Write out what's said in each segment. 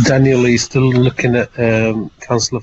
Daniel, are you still looking at Councillor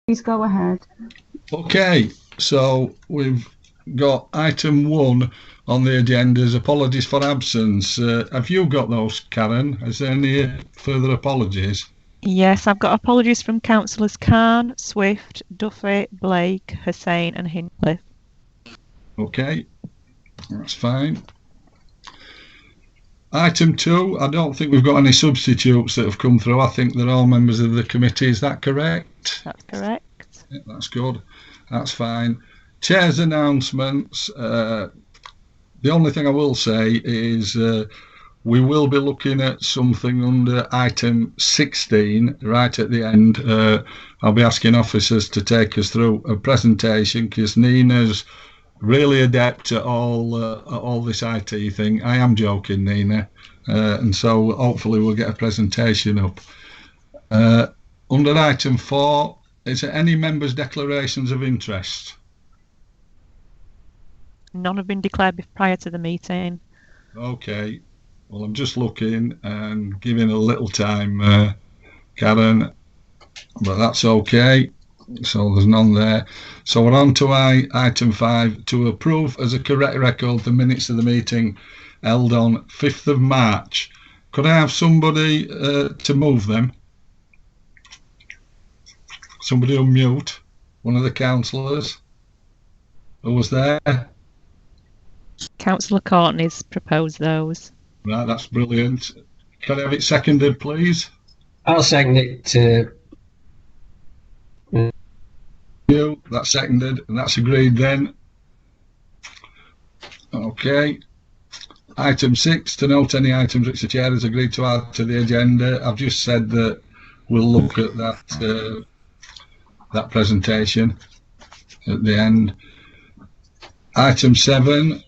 Please go ahead. Okay, so we've got item 1 on the agenda is apologies for absence. Have you got those, Karen? Is there any further apologies? Yes, I've got apologies from Councillors Khan, Swift, Duffy, Blake, Hussain and Hinckliffe. Okay, that's fine. Item 2, I don't think we've got any substitutes that have come through. I think they're all members of the committee. Is that correct? That's correct. Yeah, that's good. That's fine. Chair's announcements. The only thing I will say is we will be looking at something under item 16 right at the end. I'll be asking officers to take us through a presentation because Nina's really adept at all this IT thing. I am joking, Nina, and so hopefully we'll get a presentation up. Under item 4, is there any members' declarations of interest? None have been declared prior to the meeting. Okay, well I'm just looking and giving a little time, Karen, but that's okay. So there's none there. So we're on to item 5, to approve as a correct record the minutes of the meeting held on 5th of March. Could I have somebody to move them? Somebody unmute, one of the councillors who was there. Councillor Courtney's proposed those. Right, that's brilliant. Can I have it seconded, please? I'll second it. That's seconded, and that's agreed then. Okay. Item 6, to note any items which the chair has agreed to add to the agenda. I've just said that we'll look at that that presentation at the end. Item 7,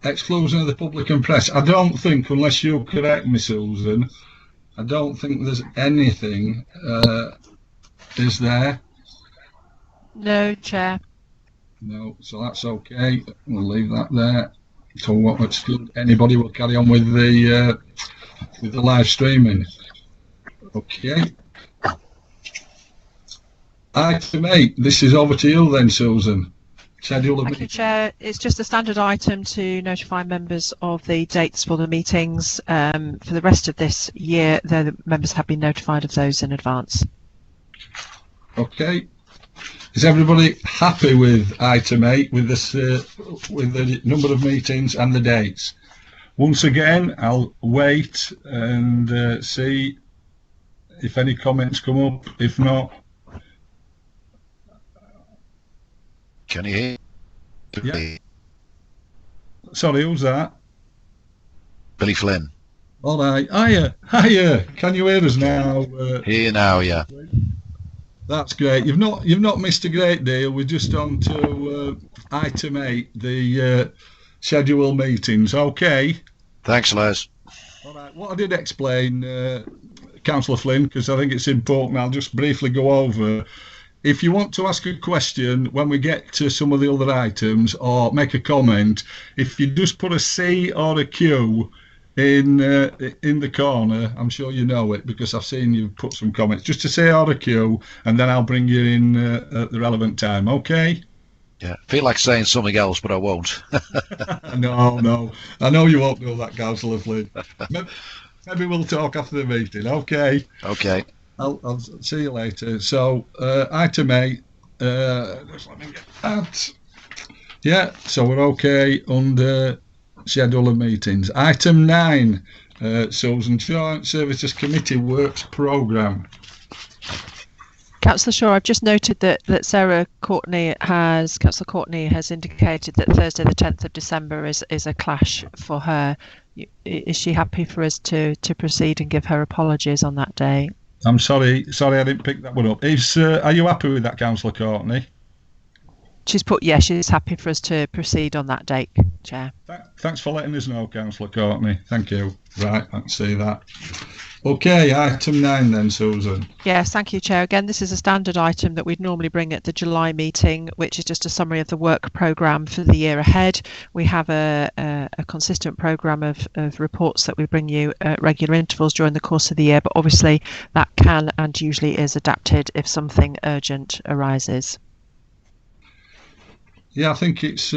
exclusion of the public and press. I don't think, unless you correct me, Susan, I don't think there's anything, is there? No, Chair. No, so that's okay. We'll leave that there. So we won't exclude anybody. We'll carry on with the live streaming. Okay. Item 8. This is over to you then, Susan. Schedule of Thank you, Chair. It's just a standard item to notify members of the dates for the meetings for the rest of this year, though the members have been notified of those in advance. Okay. Is everybody happy with item 8, with this, with the number of meetings and the dates? Once again, I'll wait and see if any comments come up. If not, can you hear? Yeah. Sorry, who's that? Billy Flynn. All right. Hiya. Can you hear us now? Here now, yeah. That's great. You've not missed a great deal. We're just on to item 8, the schedule meetings. Okay. Thanks, Les. All right. What I did explain, Councillor Flynn, because I think it's important, I'll just briefly go over. If you want to ask a question when we get to some of the other items or make a comment, if you just put a C or a Q in the corner, I'm sure you know it because I've seen you put some comments, just to say or a Q, and then I'll bring you in at the relevant time. Okay? Yeah, I feel like saying something else, but I won't. No, I know you won't do that, Councillor Flynn. Maybe we'll talk after the meeting. Okay. Okay. I'll see you later. So item 8, just let me get that. Yeah, so we're okay under schedule of meetings. Item 9, Susan, Joint Services Committee Works Programme. Councillor Shaw, I've just noted that Councillor Courtney has indicated that Thursday the 10th of December is a clash for her. Is she happy for us to proceed and give her apologies on that day? I'm sorry, I didn't pick that one up. Are you happy with that, Councillor Courtney? She's put yes, she's happy for us to proceed on that date, Chair. Thanks for letting us know, Councillor Courtney. Thank you. Right, I can see that. Okay, item 9 then, Susan. Yes, thank you, Chair. Again, this is a standard item that we'd normally bring at the July meeting, which is just a summary of the work programme for the year ahead. We have a consistent programme of reports that we bring you at regular intervals during the course of the year, but obviously that can and usually is adapted if something urgent arises. Yeah, I think it's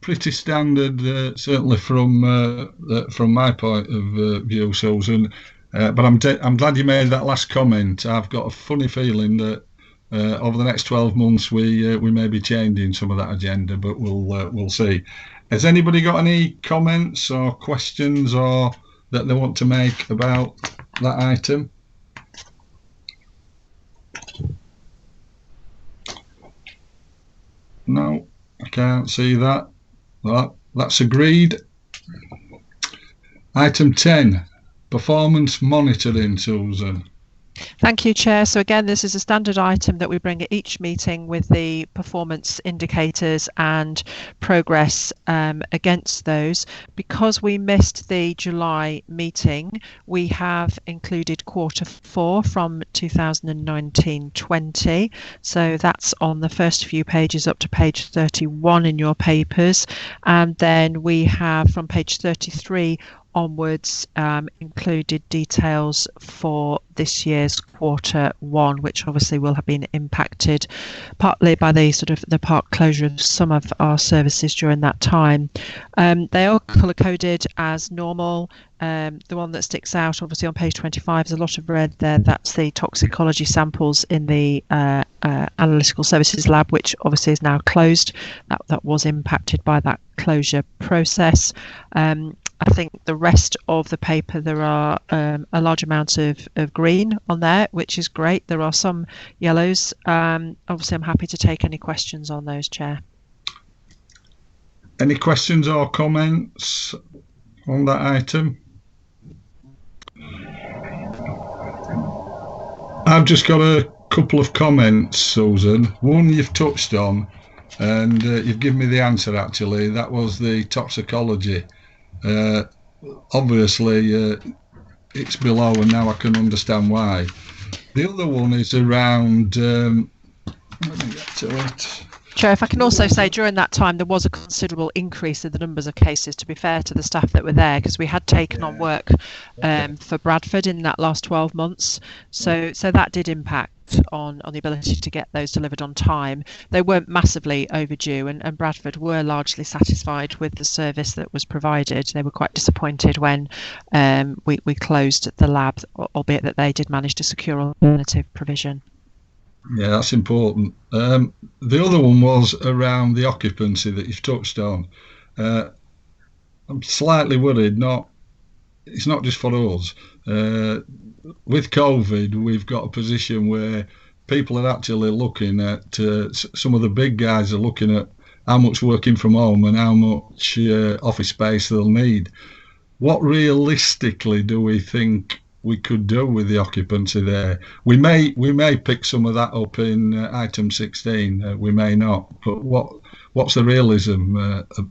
pretty standard, certainly from my point of view, Susan. But I'm glad you made that last comment. I've got a funny feeling that over the next 12 months we may be changing some of that agenda, but we'll see. Has anybody got any comments or questions or that they want to make about that item? No, I can't see that. Well, that's agreed. Item 10. Performance monitoring, Susan. Thank you, Chair. So again, this is a standard item that we bring at each meeting with the performance indicators and progress against those. Because we missed the July meeting, we have included quarter 4 from 2019-20. So that's on the first few pages up to page 31 in your papers. And then we have from page 33 onwards included details for this year's quarter 1, which obviously will have been impacted partly by the part closure of some of our services during that time. They are colour coded as normal. The one that sticks out obviously on page 25 is a lot of red there. That's the toxicology samples in the Analytical Services lab, which obviously is now closed. That was impacted by that closure process. I think the rest of the paper, there are a large amount of green on there, which is great. There are some yellows. Obviously, I'm happy to take any questions on those, Chair. Any questions or comments on that item? I've just got a couple of comments, Susan. One you've touched on, and you've given me the answer actually. That was the toxicology. Obviously it's below, and now I can understand why. The other one is around let me get to it. Chair, if I can also say during that time there was a considerable increase in the numbers of cases, to be fair to the staff that were there, because we had taken on work for Bradford in that last 12 months. So that did impact on the ability to get those delivered on time. They weren't massively overdue, and Bradford were largely satisfied with the service that was provided. They were quite disappointed when we closed the lab, albeit that they did manage to secure alternative provision. Yeah, that's important. The other one was around the occupancy that you've touched on. I'm slightly worried. It's not just for us. With COVID, we've got a position where people are actually looking at, some of the big guys are looking at how much working from home and how much office space they'll need. What realistically do we think we could do with the occupancy there? We may pick some of that up in item 16. We may not. But what's the realism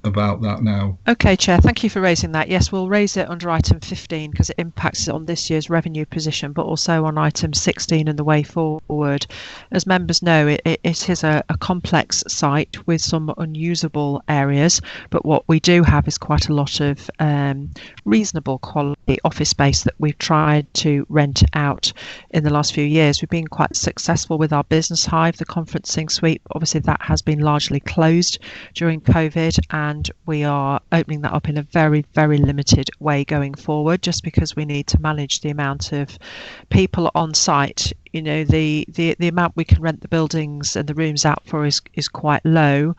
about that now? Okay, Chair, thank you for raising that. Yes, we'll raise it under item 15 because it impacts on this year's revenue position, but also on item 16 and the way forward. As members know, it is a complex site with some unusable areas, but what we do have is quite a lot of reasonable quality office space that we've tried to rent out in the last few years. We've been quite successful with our business hive, the conferencing suite. Obviously, that has been largely closed during COVID, and we are opening that up in a very, very limited way going forward, just because we need to manage the amount of people on site. You know, the amount we can rent the buildings and the rooms out for is quite low.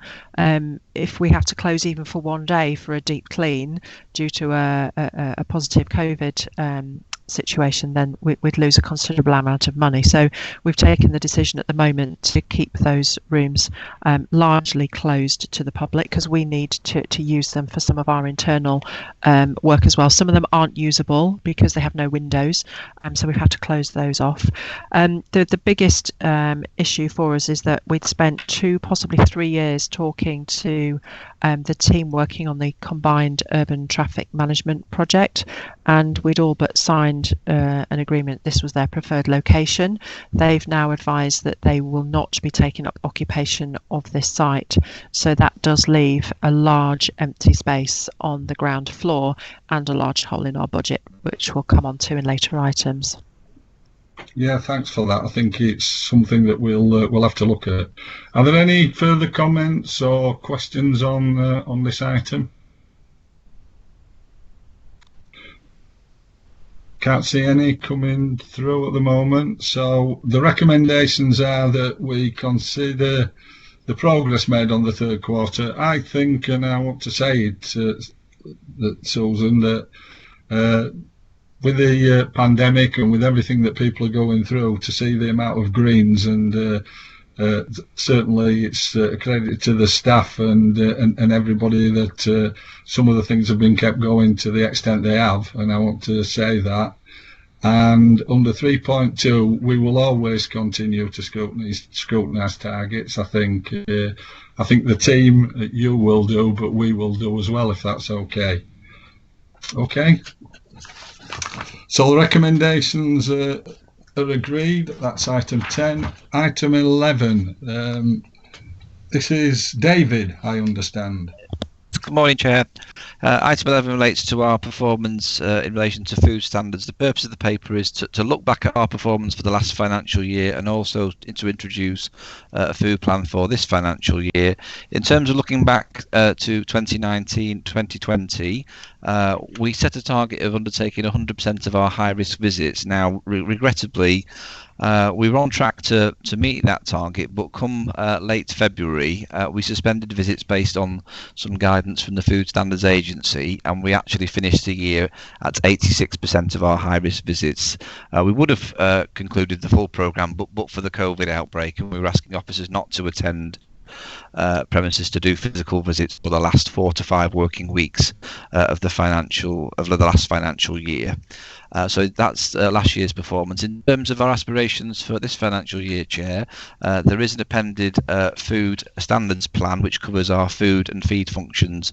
If we have to close even for one day for a deep clean due to a positive COVID situation, then we'd lose a considerable amount of money. So we've taken the decision at the moment to keep those rooms largely closed to the public, because we need to use them for some of our internal work as well. Some of them aren't usable because they have no windows, so we've had to close those off. The biggest issue for us is that we'd spent 2, possibly 3 years talking to the team working on the combined urban traffic management project, and we'd all but signed an agreement. This was their preferred location. They've now advised that they will not be taking up occupation of this site, so that does leave a large empty space on the ground floor and a large hole in our budget, which we'll come on to in later items. Yeah, thanks for that. I think it's something that we'll have to look at. Are there any further comments or questions on this item? Can't see any coming through at the moment. So the recommendations are that we consider the progress made on the third quarter. I think, and I want to say it, that Susan, that with the pandemic and with everything that people are going through, to see the amount of greens, and certainly it's a credit to the staff and everybody that some of the things have been kept going to the extent they have, and I want to say that. And under 3.2, we will always continue to scrutinise targets. I think the team, you will do, but we will do as well, if that's okay. Okay. So the recommendations are agreed. That's item 10. Item 11. This is David, I understand. Good morning, Chair. Item 11 relates to our performance in relation to food standards. The purpose of the paper is to look back at our performance for the last financial year, and also to introduce a food plan for this financial year. In terms of looking back to 2019-2020, we set a target of undertaking 100% of our high-risk visits. Now, regrettably, we were on track to meet that target, but come late February, we suspended visits based on some guidance from the Food Standards Agency, and we actually finished the year at 86% of our high-risk visits. We would have concluded the full programme, but for the COVID outbreak, and we were asking officers not to attend premises to do physical visits for the last 4 to 5 working weeks of the last financial year. So that's last year's performance. In terms of our aspirations for this financial year, Chair, there is an appended food standards plan which covers our food and feed functions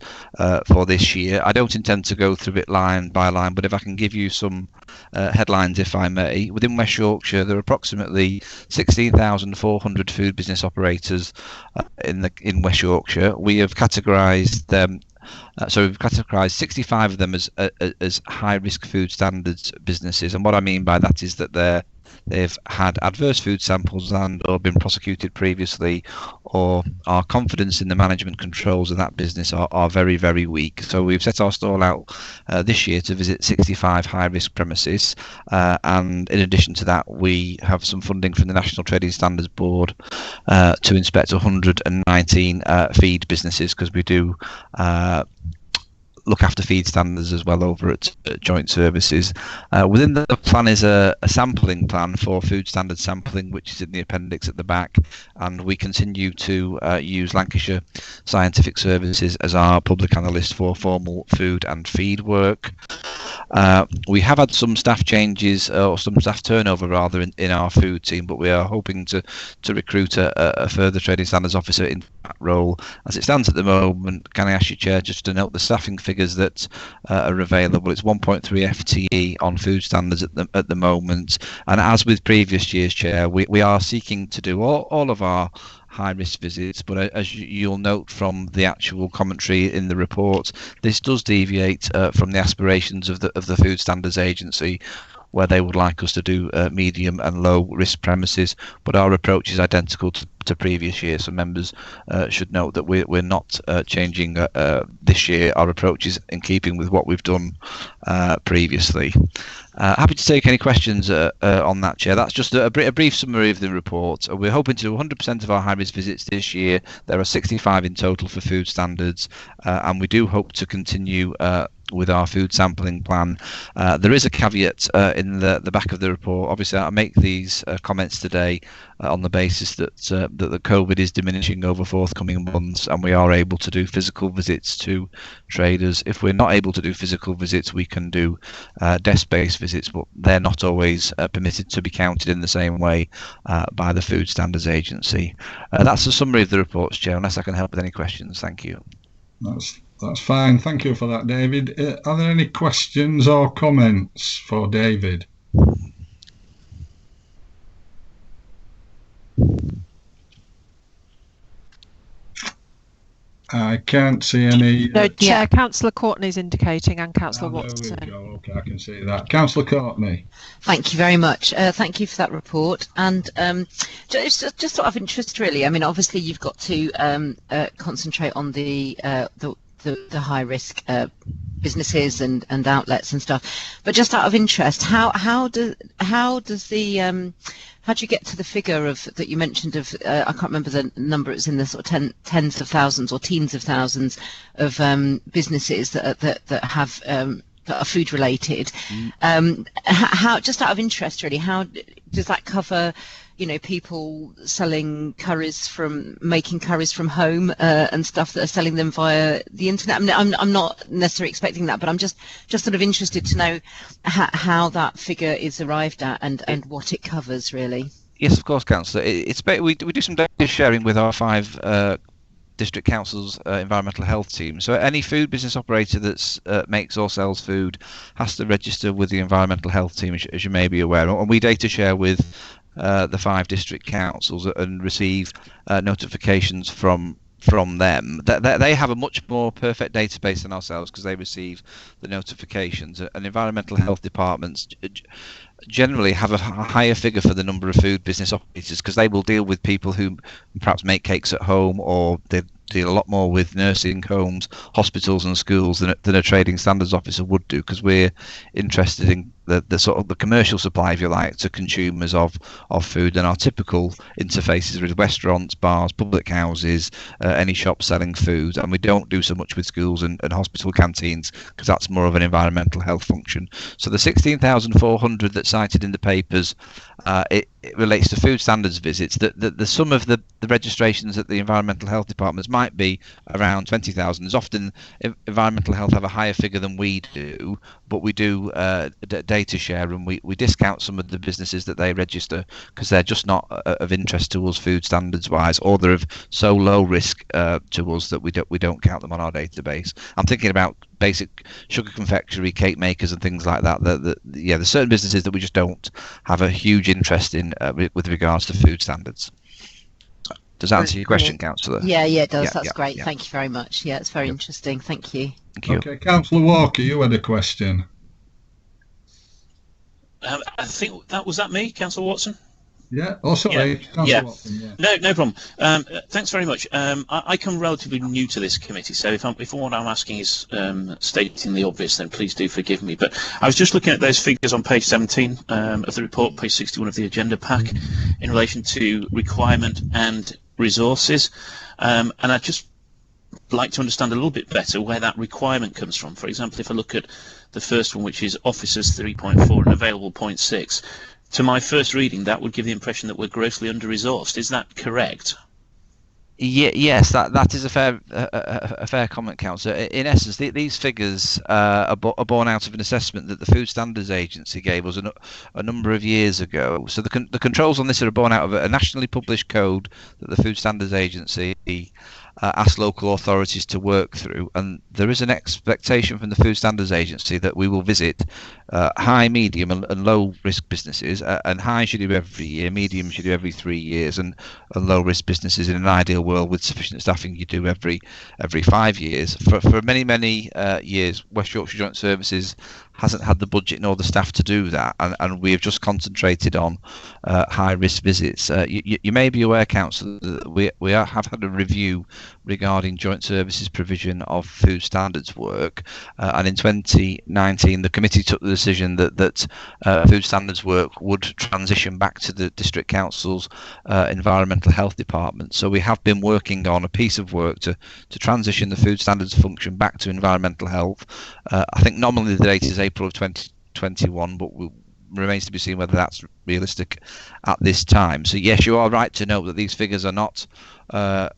for this year. I don't intend to go through it line by line, but if I can give you some headlines, if I may. Within West Yorkshire, there are approximately 16,400 food business operators in West Yorkshire. We have categorised them. So we've categorised 65 of them as high-risk food standards businesses, and what I mean by that is that they've had adverse food samples and or been prosecuted previously, or our confidence in the management controls of that business are very, very weak. So we've set our stall out this year to visit 65 high-risk premises, and in addition to that, we have some funding from the National Trading Standards Board to inspect 119 feed businesses, because we do look after feed standards as well over at Joint Services. Within the plan is a sampling plan for food standard sampling, which is in the appendix at the back, and we continue to use Lancashire Scientific Services as our public analyst for formal food and feed work. We have had some staff changes, or some staff turnover rather, in our food team, but we are hoping to recruit a further trading standards officer in that role. As it stands at the moment, can I ask you, Chair, just to note the staffing figures that are available? It's 1.3 FTE on food standards at the moment, and as with previous years, Chair, we are seeking to do all of our high-risk visits, but as you'll note from the actual commentary in the report, this does deviate from the aspirations of the Food Standards Agency, where they would like us to do medium and low risk premises, but our approach is identical to previous years. So members should note that we're not changing this year. Our approach is in keeping with what we've done previously. Happy to take any questions on that, Chair. That's just a brief summary of the report. We're hoping to do 100% of our high-risk visits this year. There are 65 in total for food standards, and we do hope to continue with our food sampling plan. There is a caveat in the back of the report. Obviously, I make these comments today on the basis that the COVID is diminishing over forthcoming months, and we are able to do physical visits to traders. If we're not able to do physical visits, we can do desk-based visits, but they're not always permitted to be counted in the same way by the Food Standards Agency. That's a summary of the reports, Chair, unless I can help with any questions. Thank you. That's fine. Thank you for that, David. Are there any questions or comments for David? I can't see any. No, Chair, Councillor Courtney's indicating, and Councillor Watson. There we go. Okay, I can see that. Councillor Courtney. Thank you very much. Thank you for that report. And just sort of interest, really. I mean, obviously, you've got to concentrate on the high risk businesses and outlets and stuff. But just out of interest, how do you get to the figure of that you mentioned of I can't remember the number, it's in the sort of tens of thousands or teens of thousands of businesses that have that are food related. How, just out of interest really, how does that cover, you know, people selling making curries from home and stuff that are selling them via the internet? I mean, I'm not necessarily expecting that, but I'm just sort of interested to know how that figure is arrived at and what it covers, really. Yes, of course, Councillor. We do some data sharing with our 5 district councils' environmental health team. So any food business operator that makes or sells food has to register with the environmental health team, as you may be aware. And we data share with the 5 district councils and receive notifications from them. They have a much more perfect database than ourselves because they receive the notifications. And environmental health departments generally have a higher figure for the number of food business operators because they will deal with people who perhaps make cakes at home, or they deal a lot more with nursing homes, hospitals and schools than a trading standards officer would do, because we're interested in the sort of the commercial supply, if you like, to consumers of food, and our typical interfaces with restaurants, bars, public houses, any shop selling food, and we don't do so much with schools and hospital canteens because that's more of an environmental health function. So the 16,400 that's cited in the papers, it relates to food standards visits. The sum of the registrations at the environmental health departments might be around 20,000. There's often environmental health have a higher figure than we do, but we do data share, and we discount some of the businesses that they register because they're just not of interest to us food standards wise, or they're of so low risk to us that we don't count them on our database. I'm thinking about basic sugar confectionery, cake makers and things like that. There's certain businesses that we just don't have a huge interest in with regards to food standards. Does that answer your question, Councillor? Yeah, it does. That's great. Yeah. Thank you very much. Yeah, it's very interesting. Thank you. Thank you. Okay, Councillor Walker, you had a question. I think that was me, Councillor Watson. Yeah. Oh, sorry. Councillor Watson, yeah. No problem. Thanks very much. I come relatively new to this committee, so if what I'm asking is stating the obvious, then please do forgive me. But I was just looking at those figures on page 17 of the report, page 61 of the agenda pack, in relation to requirement and resources, and I'd just like to understand a little bit better where that requirement comes from. For example, if I look at the first one, which is officers 3.4 and available 0.6, to my first reading, that would give the impression that we're grossly under-resourced. Is that correct? Yes, that is a fair comment, Councillor. In essence, these figures are born out of an assessment that the Food Standards Agency gave us a number of years ago. So the controls on this are born out of a nationally published code that the Food Standards Agency ask local authorities to work through, and there is an expectation from the Food Standards Agency that we will visit high, medium and low risk businesses, and high should do every year, medium should do every 3 years, and low risk businesses in an ideal world with sufficient staffing you do every 5 years. For many years, West Yorkshire Joint Services hasn't had the budget nor the staff to do that, and we have just concentrated on high risk visits. You may be aware, Councillor, that we have had a review regarding joint services provision of food standards work, and in 2019 the committee took the decision that food standards work would transition back to the district council's environmental health department. So we have been working on a piece of work to transition the food standards function back to environmental health. I think nominally the date is April of 2021, but remains to be seen whether that's realistic at this time. So yes, you are right to note that these figures are not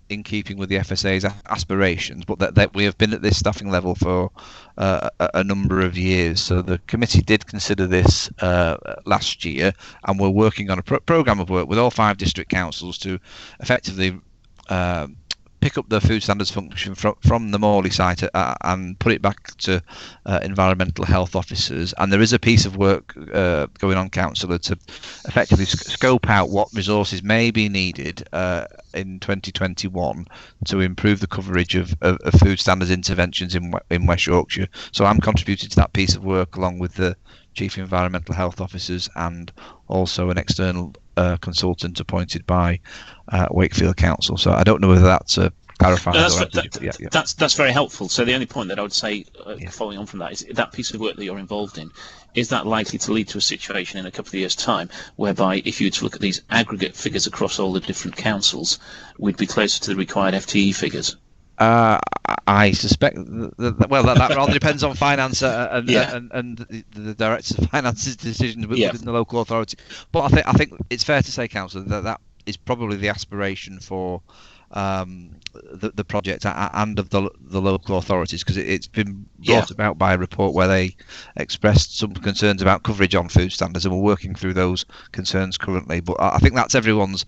in keeping with the FSA's aspirations, but that we have been at this staffing level for a number of years. So the committee did consider this last year, and we're working on a programme of work with all 5 district councils to effectively pick up the food standards function from the Morley site and put it back to environmental health officers. And there is a piece of work going on, Councillor, to effectively scope out what resources may be needed in 2021 to improve the coverage of food standards interventions in West Yorkshire. So I'm contributing to that piece of work along with the Chief Environmental Health Officers and also an external consultant appointed by Wakefield Council. So I don't know whether that's clarified. No, that's very helpful. So the only point that I would say, following on from that, is that piece of work that you're involved in, is that likely to lead to a situation in a couple of years' time whereby if you were to look at these aggregate figures across all the different councils, we'd be closer to the required FTE figures? I suspect that rather depends on finance and the directors of finance's decisions within the local authority. But I think it's fair to say, Councillor, that is probably the aspiration for the project and of the local authorities, because it's been brought about by a report where they expressed some concerns about coverage on food standards, and we're working through those concerns currently. But I think that's everyone's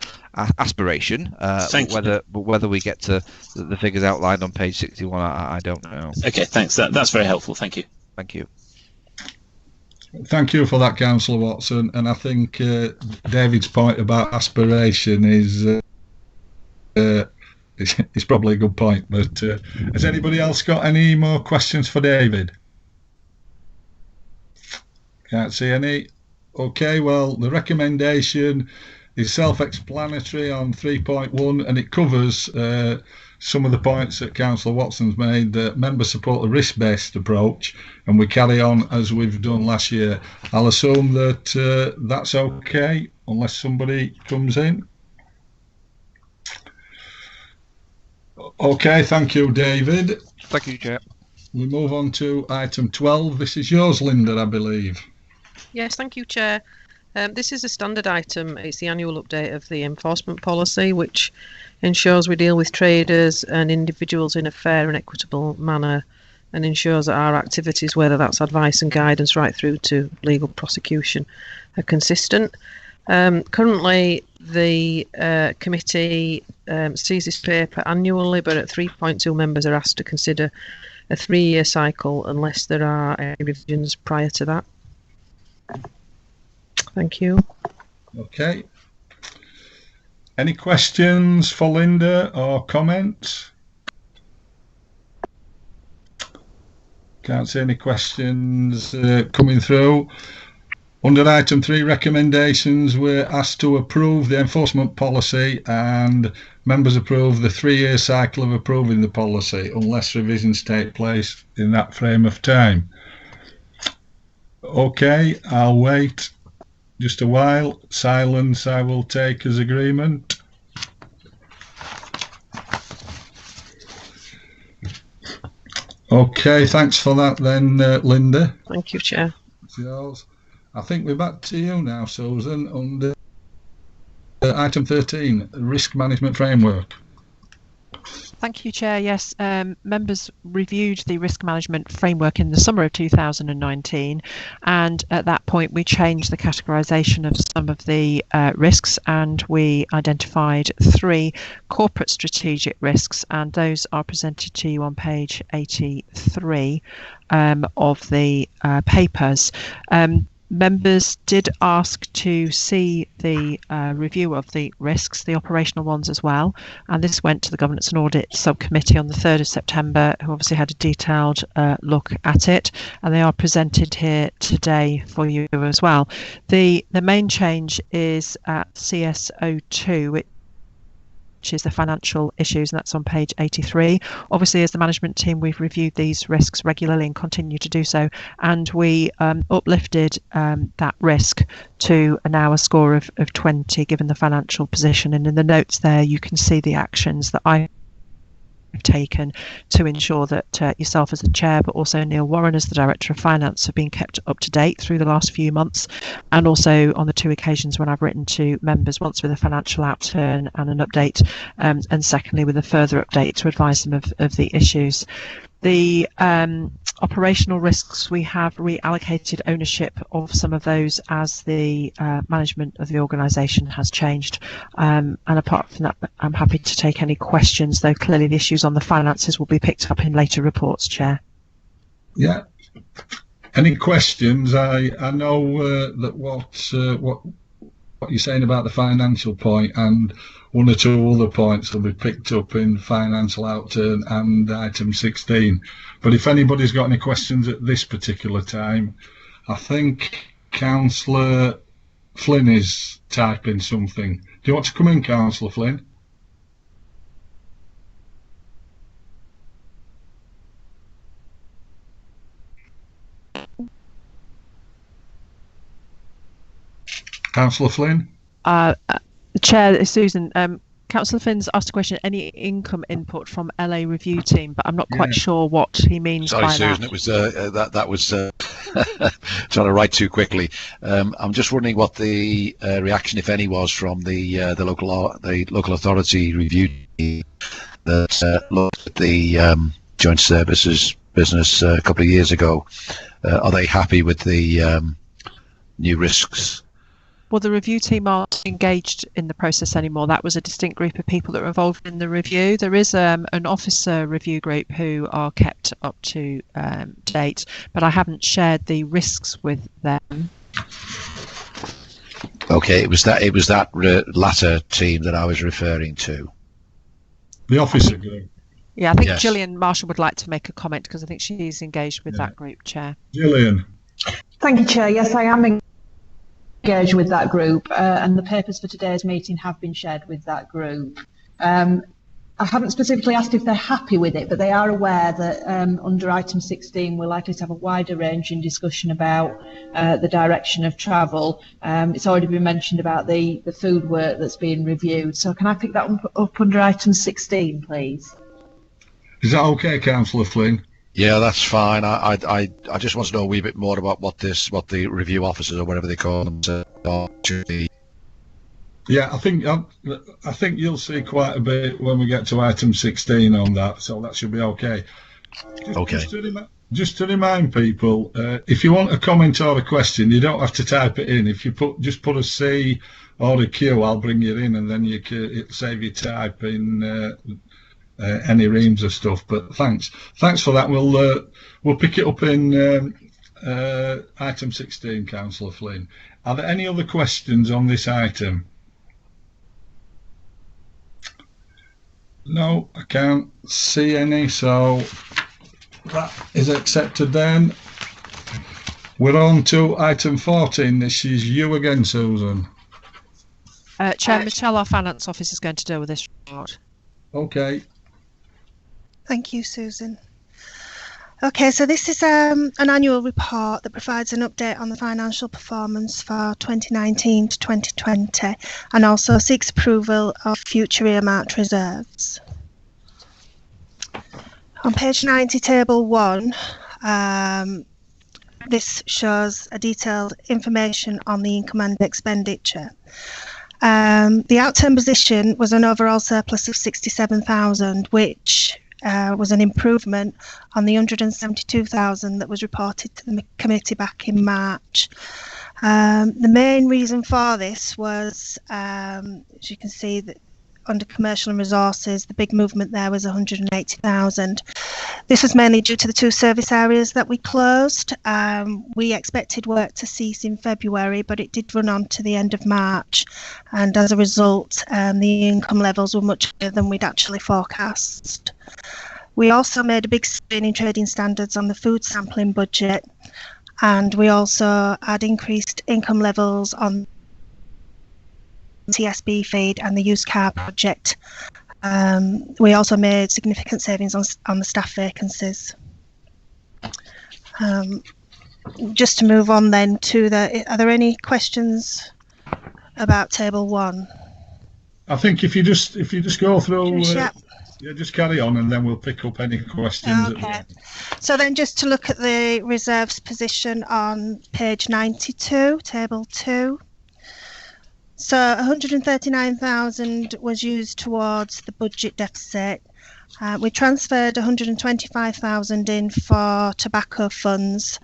aspiration. Whether we get to the figures outlined on page 61, I don't know. Okay, thanks. That's very helpful. Thank you. Thank you. Thank you for that, Councillor Watson. And I think David's point about aspiration is probably a good point. But has anybody else got any more questions for David? Can't see any. Okay, well, the recommendation is self-explanatory on 3.1, and it covers some of the points that Councillor Watson's made. That members support the risk-based approach, and we carry on as we've done last year. I'll assume that that's okay, unless somebody comes in. Okay, thank you, David. Thank you, Chair. We move on to item 12. This is yours, Linda, I believe. Yes, thank you, Chair. This is a standard item. It's the annual update of the enforcement policy, which ensures we deal with traders and individuals in a fair and equitable manner, and ensures that our activities, whether that's advice and guidance right through to legal prosecution, are consistent. Currently, the committee sees this paper annually, but at 3.2 members are asked to consider a 3-year cycle unless there are any revisions prior to that. Thank you. Okay. Any questions for Linda or comments? Can't see any questions coming through. Under item 3, recommendations, we're asked to approve the enforcement policy, and members approve the 3-year cycle of approving the policy unless revisions take place in that frame of time. Okay, I'll wait just a while. Silence I will take as agreement. Okay, thanks for that then, Linda. Thank you, Chair. It's yours. I think we're back to you now, Susan, under item 13, risk management framework. Thank you, Chair. Yes, members reviewed the risk management framework in the summer of 2019, and at that point we changed the categorisation of some of the risks, and we identified 3 corporate strategic risks, and those are presented to you on page 83 of the papers. Members did ask to see the review of the risks, the operational ones as well, and this went to the Governance and Audit Subcommittee on the 3rd of September, who obviously had a detailed look at it, and they are presented here today for you as well. The main change is at CSO2, which is the financial issues, and that's on page 83. Obviously, as the management team, we've reviewed these risks regularly and continue to do so, and we uplifted that risk to now a score of 20 given the financial position, and in the notes there you can see the actions that I've taken to ensure that yourself as the chair, but also Neil Warren as the Director of Finance, have been kept up to date through the last few months, and also on the 2 occasions when I've written to members, once with a financial outturn and an update, and secondly with a further update to advise them of the issues. The operational risks, we have reallocated ownership of some of those as the management of the organisation has changed. And apart from that, I'm happy to take any questions, though clearly the issues on the finances will be picked up in later reports, Chair. Yeah. Any questions? I know that what you're saying about the financial point and one or two other points will be picked up in financial outturn and item 16. But if anybody's got any questions at this particular time, I think Councillor Flynn is typing something. Do you want to come in, Councillor Flynn? Councillor Flynn? Chair, Susan, Councillor Flynn's asked a question, any income input from LA review team, but I'm not quite sure what he means by Susan, that. it was that was trying to write too quickly. I'm just wondering what the reaction, if any, was from the local authority review team that looked at the joint services business a couple of years ago. Are they happy with the new risks? Well, the review team aren't engaged in the process anymore. That was a distinct group of people that were involved in the review. There is an officer review group who are kept up to date, but I haven't shared the risks with them. Okay, it was that latter team that I was referring to. The officer group. Yeah, I think Yes. Gillian Marshall would like to make a comment because I think she's engaged with that group, Chair. Gillian. Thank you, Chair. Yes, I am engaged with that group, and the papers for today's meeting have been shared with that group. I haven't specifically asked if they're happy with it, but they are aware that under item 16 we're likely to have a wider ranging discussion about the direction of travel. It's already been mentioned about the food work that's being reviewed, so can I pick that up under item 16, please? Is that okay, Councillor Flynn? Yeah, that's fine. I just want to know a wee bit more about what the review officers or whatever they call them to. Yeah, I think you'll see quite a bit when we get to item 16 on that, so that should be okay. Just to remind people, if you want a comment or a question, you don't have to type it in. If you just put a C or a Q, I'll bring you in, and then it'll save you typing any reams of stuff. But thanks for that. We'll pick it up in item 16, Councillor Flynn. Are there any other questions on this item? No, I can't see any, so that is accepted then. We're on to item 14. This is you again, Susan. Chair Michelle, our finance officer, is going to deal with this report. Okay. Thank you, Susan. Okay, so this is an annual report that provides an update on the financial performance for 2019 to 2020 and also seeks approval of future earmarked reserves. On page 90, table 1, this shows a detailed information on the income and expenditure. The outturn position was an overall surplus of 67,000, which was an improvement on the 172,000 that was reported to the committee back in March. The main reason for this was, as you can see, that under commercial and resources, the big movement there was 180,000. This was mainly due to the 2 service areas that we closed. We expected work to cease in February, but it did run on to the end of March, and as a result, the income levels were much higher than we'd actually forecast. We also made a big swing in trading standards on the food sampling budget, and we also had increased income levels on TSB feed and the used car project. We also made significant savings on the staff vacancies. Just to move on then to are there any questions about table 1? I think if you just go through, just carry on, and then we'll pick up any questions. Okay. So then, just to look at the reserves position on page 92, table 2. So 139,000 was used towards the budget deficit, We transferred 125,000 in for tobacco funds,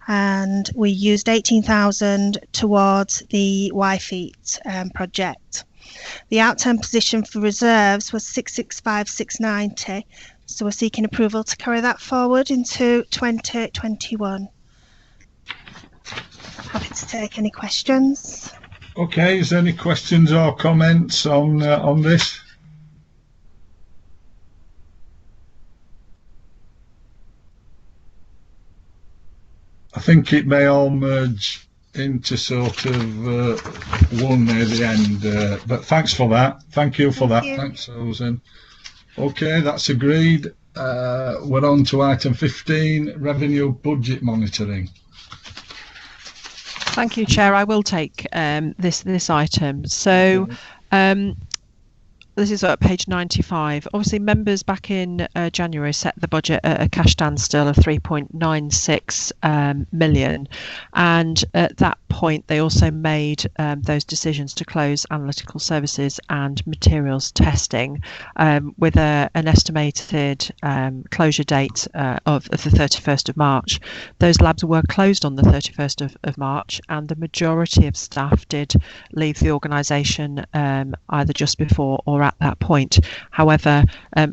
and we used 18,000 towards the Wakefield project. The outturn position for reserves was 665,690, so we're seeking approval to carry that forward into 2021. Happy to take any questions. Okay, is there any questions or comments on this? I think it may all merge into sort of one near the end, but thanks for that. Thank you for that. Thanks, Susan. Okay, that's agreed. We're on to item 15, revenue budget monitoring. Thank you, Chair. I will take this item. So this is at page 95. Obviously, members back in January set the budget at a cash standstill of 3.96 million. And at that point, they also made those decisions to close Analytical Services and materials testing with an estimated closure date of the 31st of March. Those labs were closed on the 31st of March, and the majority of staff did leave the organisation either just before or at that point. However,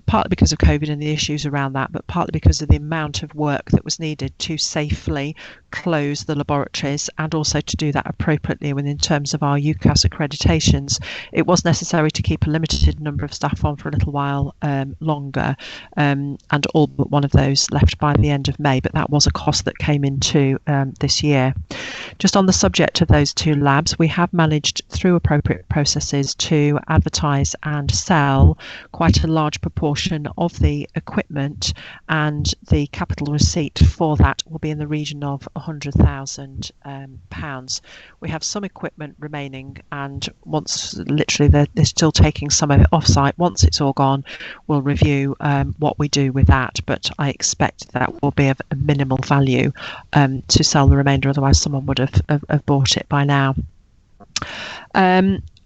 partly because of COVID and the issues around that, but partly because of the amount of work that was needed to safely close the laboratories and also to do that appropriately within terms of our UCAS accreditations, it was necessary to keep a limited number of staff on for a little while longer, and all but one of those left by the end of May, but that was a cost that came into this year. Just on the subject of those two labs, we have managed through appropriate processes to advertise and sell quite a large proportion of the equipment, and the capital receipt for that will be in the region of £100,000. We have some equipment remaining, and once literally they're still taking some of it off site. Once it's all gone, we'll review what we do with that, but I expect that will be of a minimal value to sell the remainder, otherwise someone would have bought it by now.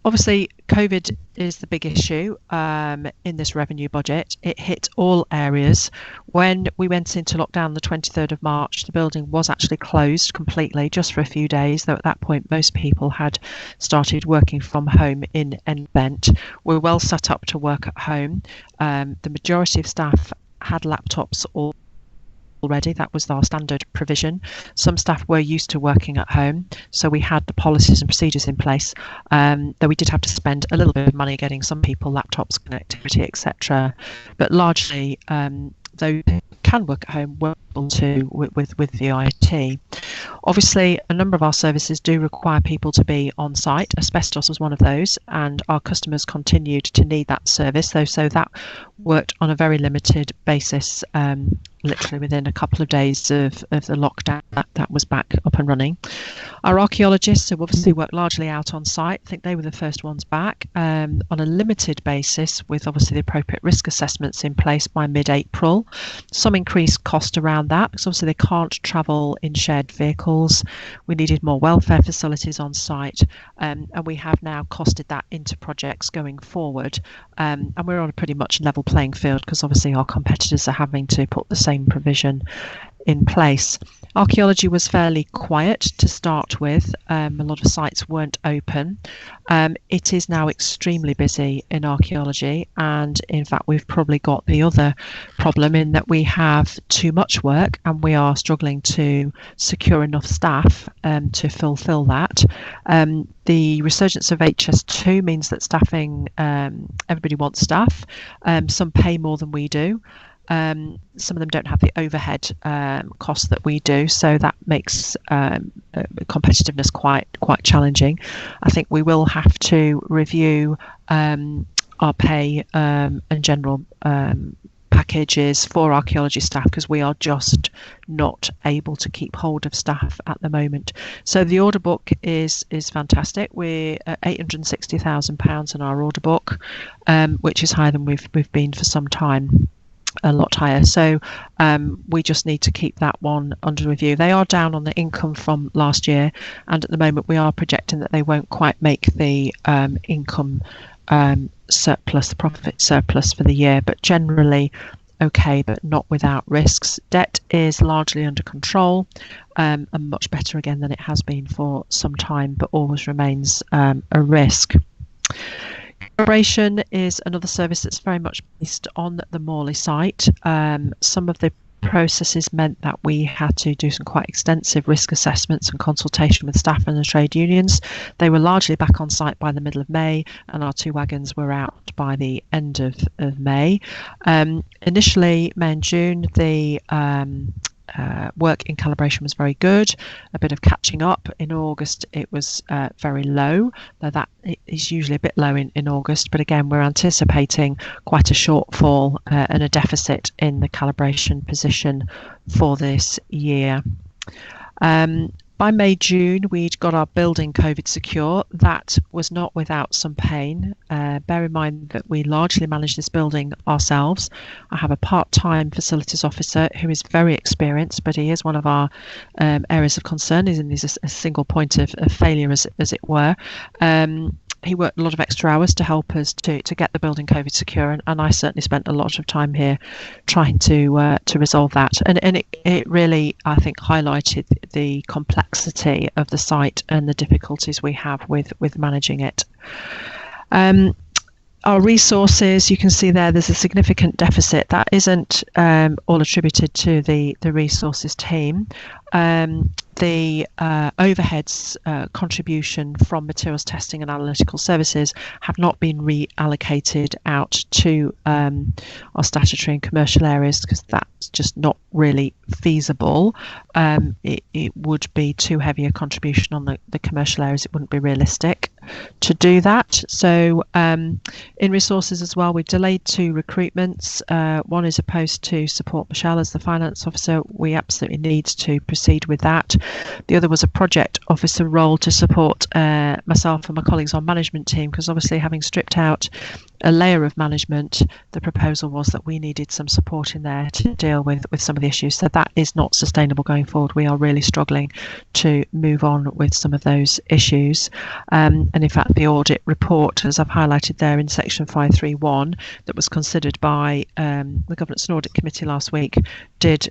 Obviously, COVID is the big issue in this revenue budget. It hit all areas. When we went into lockdown the 23rd of March, the building was actually closed completely just for a few days, though at that point most people had started working from home in an event. We're well set up to work at home. The majority of staff had laptops already. That was our standard provision. Some staff were used to working at home, so we had the policies and procedures in place, though we did have to spend a little bit of money getting some people laptops, connectivity, etc. But largely, those who can work at home were able to with the IT. Obviously, a number of our services do require people to be on site. Asbestos was one of those, and our customers continued to need that service, so that worked on a very limited basis. Literally within a couple of days of the lockdown, that was back up and running. Our archaeologists, who obviously work largely out on site, I think they were the first ones back on a limited basis, with obviously the appropriate risk assessments in place by mid-April. Some increased cost around that, because obviously they can't travel in shared vehicles. We needed more welfare facilities on site, and we have now costed that into projects going forward. And we're on a pretty much level playing field, because obviously our competitors are having to put the same provision in place. Archaeology was fairly quiet to start with. A lot of sites weren't open. It is now extremely busy in archaeology, and in fact we've probably got the other problem in that we have too much work and we are struggling to secure enough staff to fulfill that. The resurgence of HS2 means that staffing, everybody wants staff. Some pay more than we do. Some of them don't have the overhead costs that we do, so that makes competitiveness quite challenging. I think we will have to review our pay and general packages for archaeology staff, because we are just not able to keep hold of staff at the moment. So the order book is fantastic. We're at £860,000 in our order book, which is higher than we've been for some time. A lot higher, so we just need to keep that one under review. They are down on the income from last year, and at the moment we are projecting that they won't quite make the income surplus, the profit surplus for the year, but generally okay, but not without risks. Debt is largely under control, and much better again than it has been for some time, but always remains a risk. Calibration is another service that's very much based on the Morley site. Some of the processes meant that we had to do some quite extensive risk assessments and consultation with staff and the trade unions. They were largely back on site by the middle of May, and our 2 wagons were out by the end of May. Initially, May and June, the work in calibration was very good. A bit of catching up in August, it was very low, though that is usually a bit low in August, but again we're anticipating quite a shortfall and a deficit in the calibration position for this year. By May, June, we'd got our building COVID secure. That was not without some pain. Bear in mind that we largely manage this building ourselves. I have a part-time facilities officer who is very experienced, but he is one of our areas of concern. He's a single point of failure, as it were. He worked a lot of extra hours to help us to get the building COVID secure, and I certainly spent a lot of time here trying to resolve that. And it really, I think, highlighted the complexity of the site and the difficulties we have with managing it. Our resources, you can see there's a significant deficit. That isn't all attributed to the resources team. The overheads contribution from materials testing and analytical services have not been reallocated out to our statutory and commercial areas, because that's just not really feasible. It would be too heavy a contribution on the commercial areas. It wouldn't be realistic to do that. So in resources as well, we've delayed 2 recruitments. One is a post to support Michelle as the finance officer. We absolutely need to proceed with that. The other was a project officer role to support myself and my colleagues on management team, because obviously, having stripped out a layer of management, the proposal was that we needed some support in there to deal with some of the issues. So that is not sustainable going forward. We are really struggling to move on with some of those issues. And in fact, the audit report, as I've highlighted there in section 531, that was considered by the Governance and Audit Committee last week, did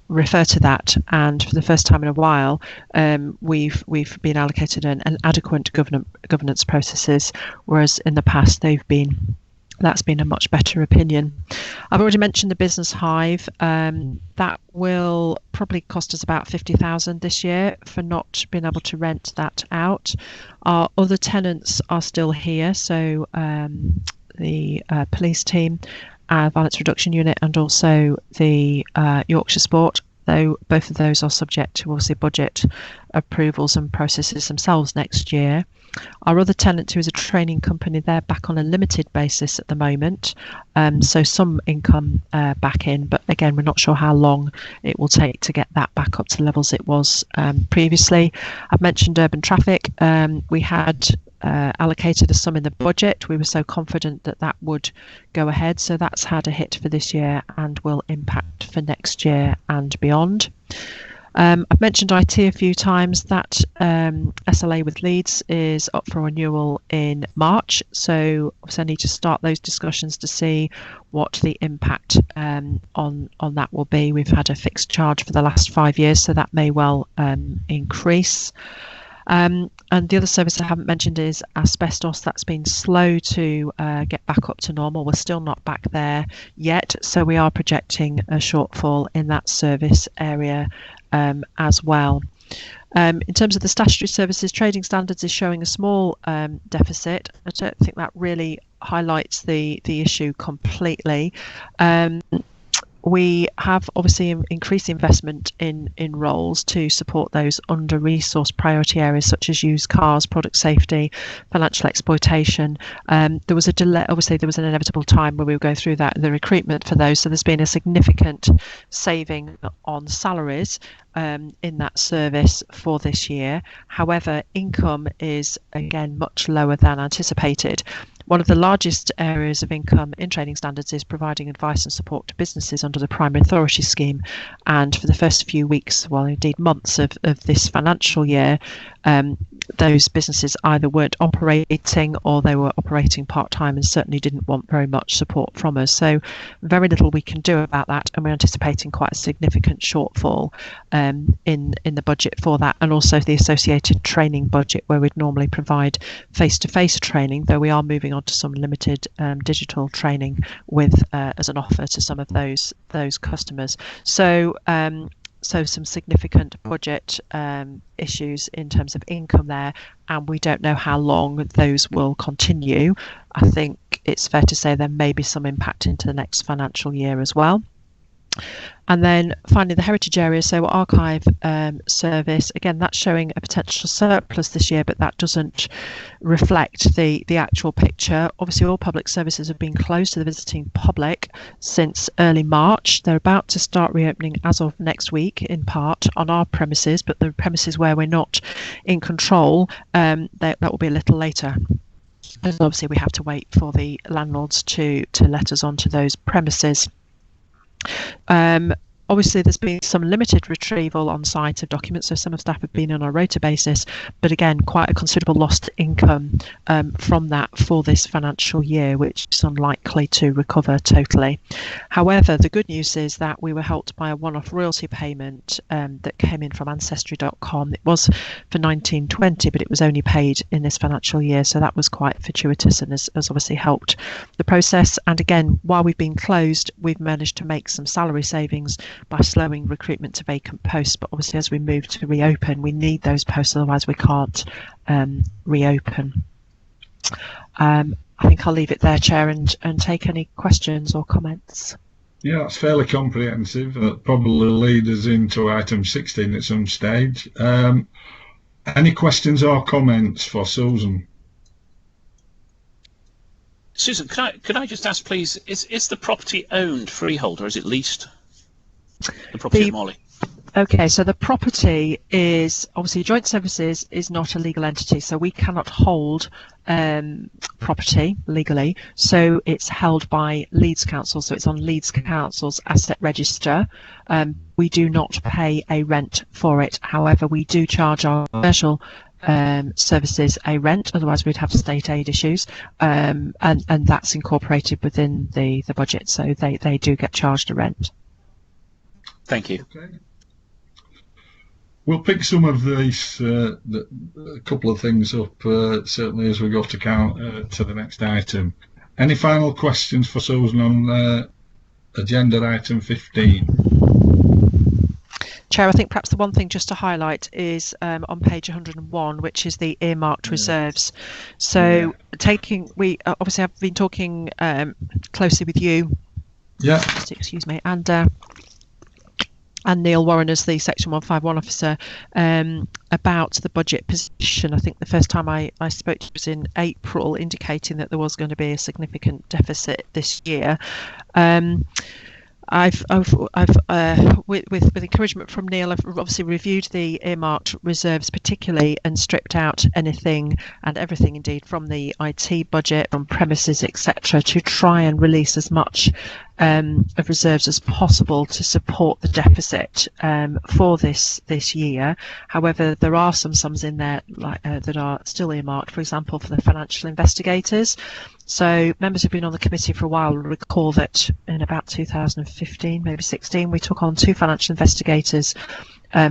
refer to that, and for the first time in a while, we've been allocated an adequate governance processes, whereas in the past that's been a much better opinion. I've already mentioned the business hive. That will probably cost us about 50,000 this year for not being able to rent that out. Our other tenants are still here, so the police team, Violence Reduction Unit, and also the Yorkshire Sport, though both of those are subject to obviously budget approvals and processes themselves next year. Our other tenant, who is a training company, they're back on a limited basis at the moment, so some income back in, but again, we're not sure how long it will take to get that back up to the levels it was previously. I've mentioned urban traffic. We had allocated a sum in the budget. We were so confident that that would go ahead, so that's had a hit for this year and will impact for next year and beyond. I've mentioned IT a few times. That SLA with Leeds is up for renewal in March, so obviously I need to start those discussions to see what the impact on that will be. We've had a fixed charge for the last 5 years, so that may well increase. And the other service I haven't mentioned is asbestos. That's been slow to get back up to normal. We're still not back there yet, so we are projecting a shortfall in that service area as well. In terms of the statutory services, trading standards is showing a small deficit. I don't think that really highlights the issue completely. We have obviously increased investment in roles to support those under-resourced priority areas such as used cars, product safety, financial exploitation. There was a delay. Obviously, there was an inevitable time where we were going through the recruitment for those. So there's been a significant saving on salaries in that service for this year. However, income is again much lower than anticipated. One of the largest areas of income in trading standards is providing advice and support to businesses under the primary authority scheme. And for the first few weeks, well, indeed months of this financial year, those businesses either weren't operating or they were operating part-time and certainly didn't want very much support from us. So very little we can do about that, and we're anticipating quite a significant shortfall in the budget for that, and also the associated training budget where we'd normally provide face-to-face training, though we are moving on to some limited digital training with as an offer to some of those customers. So some significant budget issues in terms of income there, and we don't know how long those will continue. I think it's fair to say there may be some impact into the next financial year as well. And then finally, the heritage area, so archive service, again, that's showing a potential surplus this year, but that doesn't reflect the actual picture. Obviously, all public services have been closed to the visiting public since early March. They're about to start reopening as of next week, in part on our premises, but the premises where we're not in control, that will be a little later. And obviously, we have to wait for the landlords to let us onto those premises. Obviously, there's been some limited retrieval on site of documents, so some of staff have been on a rota basis, but again, quite a considerable lost income from that for this financial year, which is unlikely to recover totally. However, the good news is that we were helped by a one-off royalty payment that came in from Ancestry.com. It was for 1920, but it was only paid in this financial year, so that was quite fortuitous and has obviously helped the process. And again, while we've been closed, we've managed to make some salary savings by slowing recruitment to vacant posts, but obviously as we move to reopen, we need those posts, otherwise we can't reopen. I think I'll leave it there, Chair, and take any questions or comments. Yeah, that's fairly comprehensive. That probably lead us into item 16 at some stage. Any questions or comments for Susan? Susan, could I just ask, please, is the property owned freehold or is it leased? The property at Morley. Okay, so the property is obviously Joint Services is not a legal entity, so we cannot hold property legally. So it's held by Leeds Council, so it's on Leeds Council's asset register. We do not pay a rent for it. However, we do charge our commercial services a rent, otherwise we'd have state aid issues, and that's incorporated within the budget, so they do get charged a rent. Thank you. Okay. We'll pick some of these, a couple of things up, certainly as we go to the next item. Any final questions for Susan on agenda item 15? Chair, I think perhaps the one thing just to highlight is on page 101, which is the earmarked reserves. So we obviously have been talking closely with you. Yeah. Excuse me, and Neil Warren as the Section 151 officer about the budget position. I think the first time I spoke to you was in April, indicating that there was going to be a significant deficit this year. I've with encouragement from Neil, I've obviously reviewed the earmarked reserves particularly and stripped out anything and everything indeed from the IT budget, from premises, etc., to try and release as much of reserves as possible to support the deficit for this year. However, there are some sums in there that are still earmarked, for example, for the financial investigators. So members who've been on the committee for a while will recall that in about 2015, maybe 16, we took on 2 financial investigators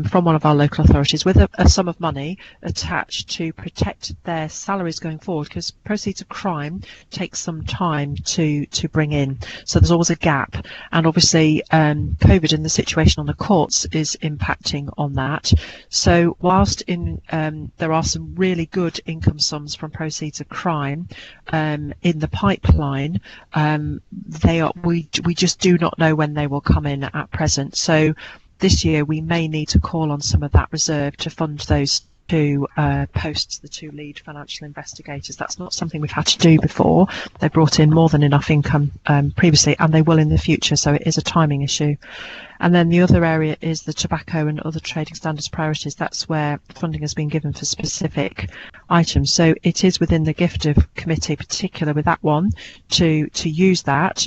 from one of our local authorities with a sum of money attached to protect their salaries going forward, because proceeds of crime takes some time to bring in. So there's always a gap, and obviously COVID and the situation on the courts is impacting on that. So whilst there are some really good income sums from proceeds of crime in the pipeline, we just do not know when they will come in at present. So this year we may need to call on some of that reserve to fund those 2 posts, the 2 lead financial investigators. That's not something we've had to do before. They brought in more than enough income previously, and they will in the future, so it is a timing issue. And then the other area is the tobacco and other trading standards priorities. That's where funding has been given for specific items. So it is within the gift of committee, particular with that one, to use that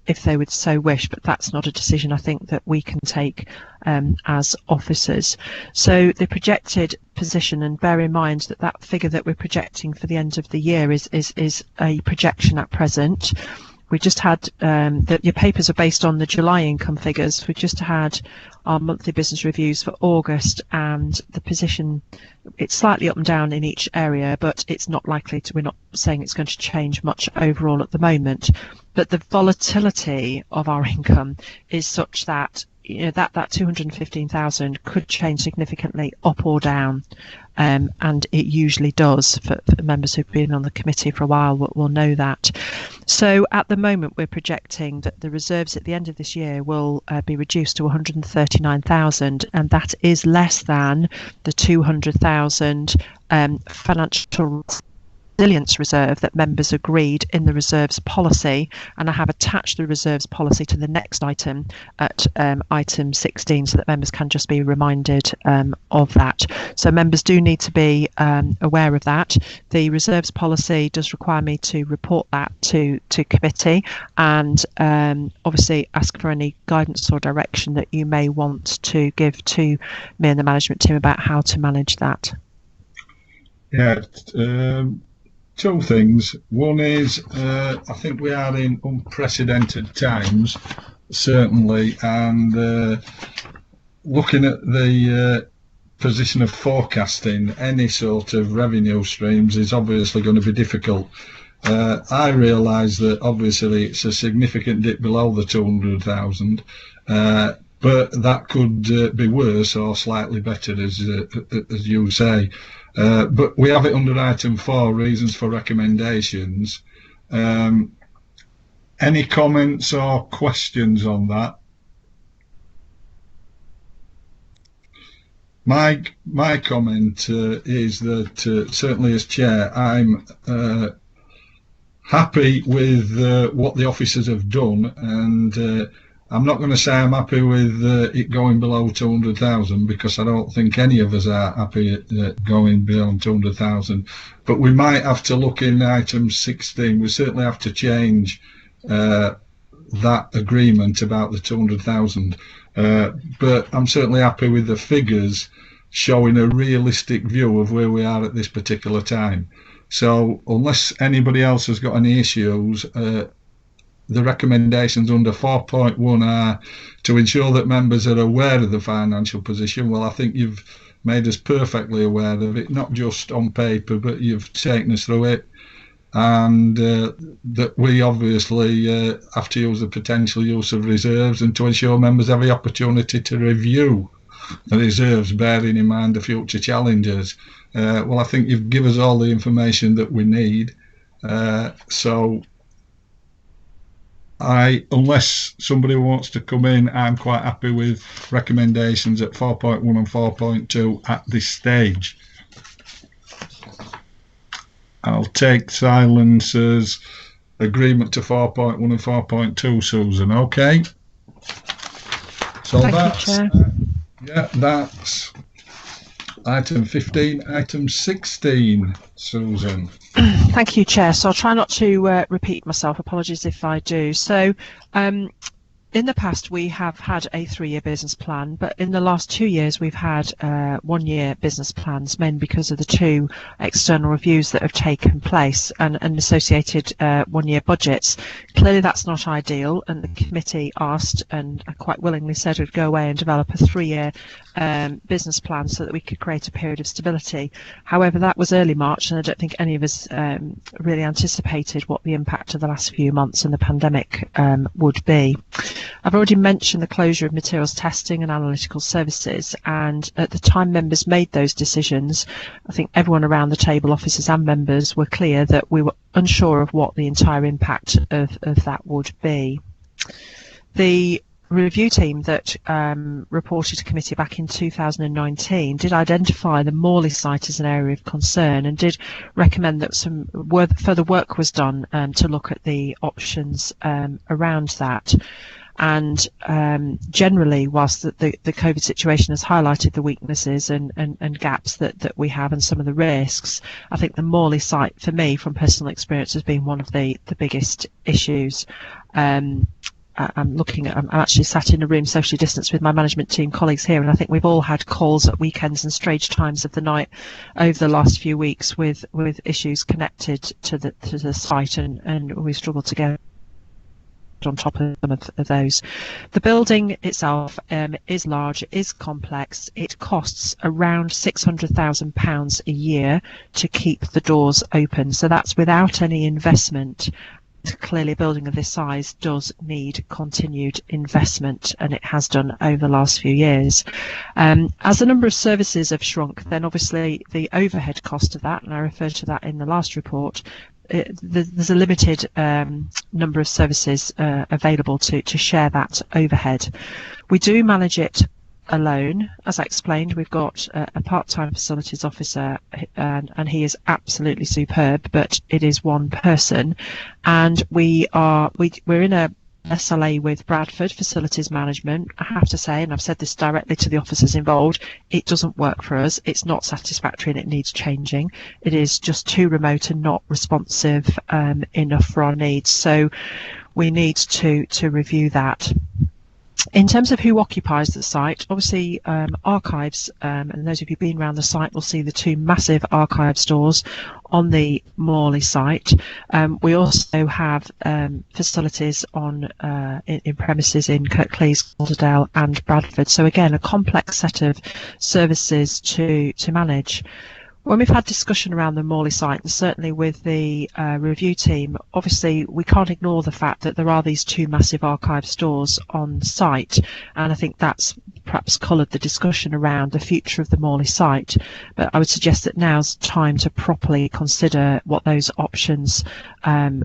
if they would so wish, but that's not a decision I think that we can take as officers. So the projected position, and bear in mind that that figure that we're projecting for the end of the year is a projection at present. We just had your papers are based on the July income figures. We just had our monthly business reviews for August, and the position, it's slightly up and down in each area, but it's not likely to, we're not saying it's going to change much overall at the moment. But the volatility of our income is such that that 215,000 could change significantly up or down, and it usually does. For members who've been on the committee for a while will know that. So at the moment we're projecting that the reserves at the end of this year will be reduced to 139,000, and that is less than the 200,000 financial resilience reserve that members agreed in the reserves policy, and I have attached the reserves policy to the next item at item 16 so that members can just be reminded of that. So members do need to be aware of that. The reserves policy does require me to report that to committee, and obviously ask for any guidance or direction that you may want to give to me and the management team about how to manage that. Yeah, two things. One is, I think we are in unprecedented times, certainly, and looking at the position of forecasting any sort of revenue streams is obviously going to be difficult. I realise that obviously it's a significant dip below the 200,000, but that could be worse or slightly better, as you say. But we have it under item 4, reasons for recommendations. Any comments or questions on that? My comment is that certainly as chair, I'm happy with what the officers have done, and I'm not going to say I'm happy with it going below 200,000, because I don't think any of us are happy at going beyond 200,000. But we might have to look in item 16. We certainly have to change that agreement about the 200,000. But I'm certainly happy with the figures showing a realistic view of where we are at this particular time. So unless anybody else has got any issues, the recommendations under 4.1 are to ensure that members are aware of the financial position. Well, I think you've made us perfectly aware of it, not just on paper, but you've taken us through it. And that we obviously have to use the potential use of reserves, and to ensure members have the opportunity to review the reserves, bearing in mind the future challenges. Well, I think you've given us all the information that we need. So unless somebody wants to come in, I'm quite happy with recommendations at 4.1 and 4.2 at this stage. I'll take silence as agreement to 4.1 and 4.2, Susan. Okay. So that's, yeah, that's item 15. Item 16, Susan. Thank you, Chair. So I'll try not to repeat myself. Apologies if I do. So in the past, we have had a 3-year business plan, but in the last 2 years, we've had 1-year business plans, mainly because of the 2 external reviews that have taken place and associated 1-year budgets. Clearly, that's not ideal, and the committee asked, and I quite willingly said we'd go away and develop a 3-year business plan so that we could create a period of stability. However, that was early March, and I don't think any of us really anticipated what the impact of the last few months and the pandemic would be. I've already mentioned the closure of materials testing and analytical services, and at the time members made those decisions, I think everyone around the table, officers and members, were clear that we were unsure of what the entire impact of that would be. The review team that reported to committee back in 2019 did identify the Morley site as an area of concern, and did recommend that some further work was done to look at the options around that. And generally, whilst the COVID situation has highlighted the weaknesses and gaps that we have and some of the risks, I think the Morley site, for me, from personal experience, has been one of the biggest issues. I'm actually sat in a room socially distanced with my management team colleagues here, and I think we've all had calls at weekends and strange times of the night over the last few weeks with issues connected to the site, and we've struggled to get on top of some of those. The building itself is large, is complex. It costs around £600,000 a year to keep the doors open, so that's without any investment. Clearly, a building of this size does need continued investment, and it has done over the last few years. As the number of services have shrunk, then obviously the overhead cost of that, and I referred to that in the last report, there's a limited number of services available to share that overhead. We do manage it alone. As I explained, we've got a part-time facilities officer, and he is absolutely superb, but it is one person, and we're in a SLA with Bradford Facilities Management. I have to say, and I've said this directly to the officers involved, it doesn't work for us. It's not satisfactory and it needs changing. It is just too remote and not responsive enough for our needs. So we need to review that. In terms of who occupies the site, obviously archives, and those of you who've been around the site will see the two massive archive stores on the Morley site. We also have facilities on in premises in Kirklees, Calderdale and Bradford. So again, a complex set of services to manage. When we've had discussion around the Morley site, and certainly with the review team, obviously we can't ignore the fact that there are these two massive archive stores on site, and I think that's perhaps coloured the discussion around the future of the Morley site. But I would suggest that now's time to properly consider what those options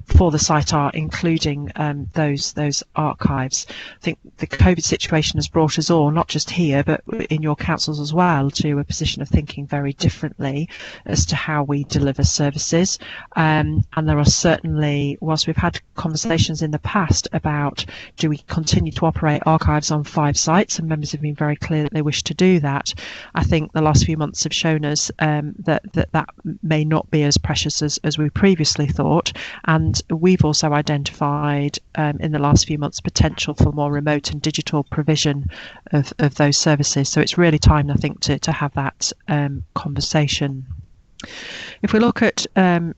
for the site are, including those archives. I think the COVID situation has brought us all, not just here, but in your councils as well, to a position of thinking very differently as to how we deliver services. And there are certainly, whilst we've had conversations in the past about do we continue to operate archives on 5 sites, and members have been very clear that they wish to do that, I think the last few months have shown us that may not be as precious as we previously thought. And we've also identified in the last few months potential for more remote and digital provision of those services. So it's really time, I think, to have that conversation. If we look at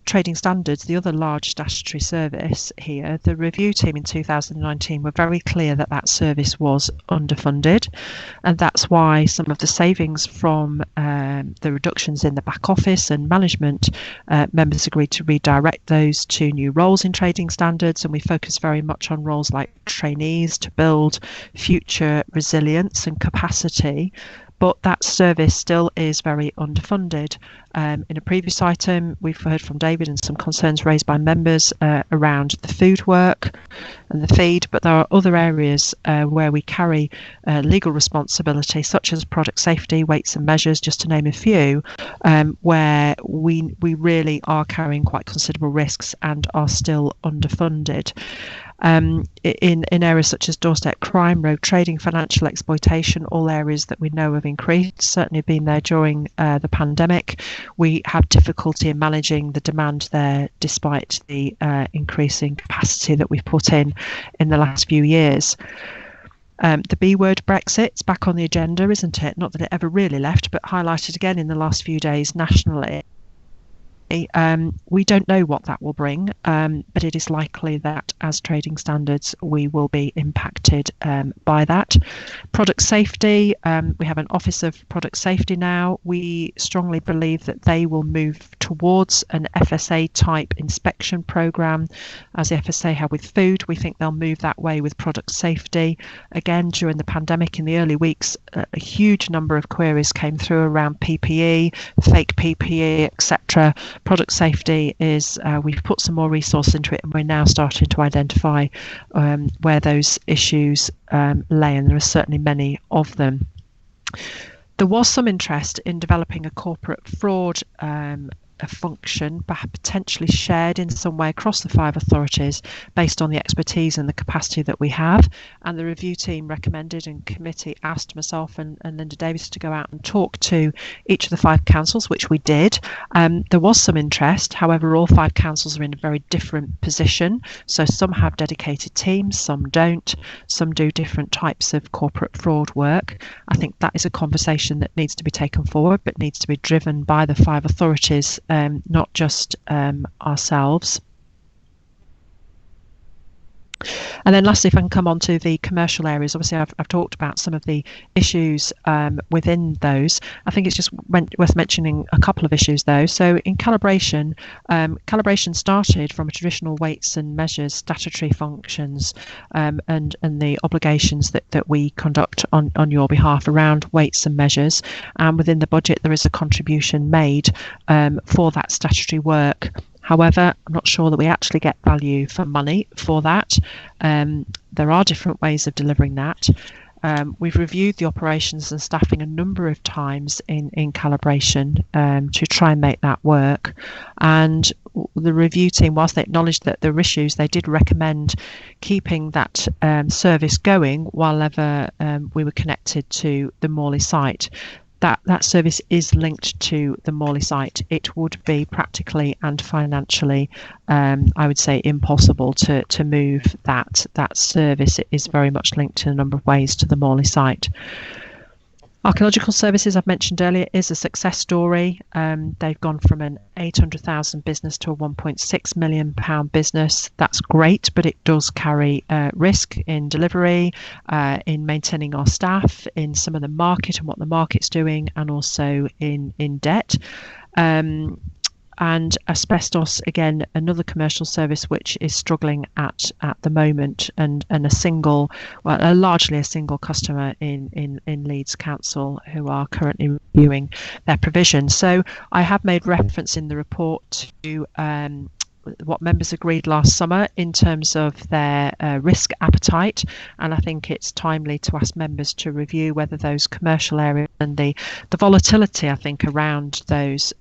trading standards, the other large statutory service here, the review team in 2019 were very clear that that service was underfunded, and that's why some of the savings from the reductions in the back office and management, members agreed to redirect those to new roles in trading standards, and we focus very much on roles like trainees to build future resilience and capacity. But that service still is very underfunded. In a previous item, we've heard from David and some concerns raised by members around the food work and the feed, but there are other areas where we carry legal responsibility, such as product safety, weights and measures, just to name a few, where we really are carrying quite considerable risks and are still underfunded. In areas such as doorstep crime, road trading, financial exploitation, all areas that we know have increased, certainly been there during the pandemic. We have difficulty in managing the demand there despite the increasing capacity that we've put in the last few years. The B word, Brexit, is back on the agenda, isn't it? Not that it ever really left, but highlighted again in the last few days nationally. We don't know what that will bring, but it is likely that as trading standards we will be impacted by that. Product safety, we have an Office of Product Safety now. We strongly believe that they will move towards an FSA type inspection programme as the FSA have with food. We think they'll move that way with product safety. Again, during the pandemic in the early weeks, a huge number of queries came through around PPE, fake PPE, etc. Product safety is, we've put some more resource into it, and we're now starting to identify where those issues lay, and there are certainly many of them. There was some interest in developing a corporate fraud a function perhaps potentially shared in some way across the 5 authorities based on the expertise and the capacity that we have. And the review team recommended, and committee asked myself and Linda Davis to go out and talk to each of the 5 councils, which we did. There was some interest. However, all 5 councils are in a very different position. So some have dedicated teams, some don't, some do different types of corporate fraud work. I think that is a conversation that needs to be taken forward, but needs to be driven by the 5 authorities, not just ourselves. And then lastly, if I can come on to the commercial areas, obviously I've talked about some of the issues within those. I think it's just worth mentioning a couple of issues though. So in calibration, calibration started from a traditional weights and measures statutory functions and the obligations that we conduct on your behalf around weights and measures. And within the budget, there is a contribution made for that statutory work. However, I'm not sure that we actually get value for money for that. There are different ways of delivering that. We've reviewed the operations and staffing a number of times in calibration to try and make that work. And the review team, whilst they acknowledged that there were issues, they did recommend keeping that service going while ever we were connected to the Morley site. That service is linked to the Morley site. It would be practically and financially, I would say, impossible to move that service. It is very much linked in a number of ways to the Morley site. Archaeological Services, I've mentioned earlier, is a success story. They've gone from an 800,000 business to a 1.6 million pound business. That's great, but it does carry risk in delivery, in maintaining our staff, in some of the market and what the market's doing, and also in debt. And asbestos, again, another commercial service which is struggling at the moment, and largely a single customer in Leeds Council who are currently reviewing their provision. So I have made reference in the report to what members agreed last summer in terms of their risk appetite, and I think it's timely to ask members to review whether those commercial areas and the volatility, I think, around those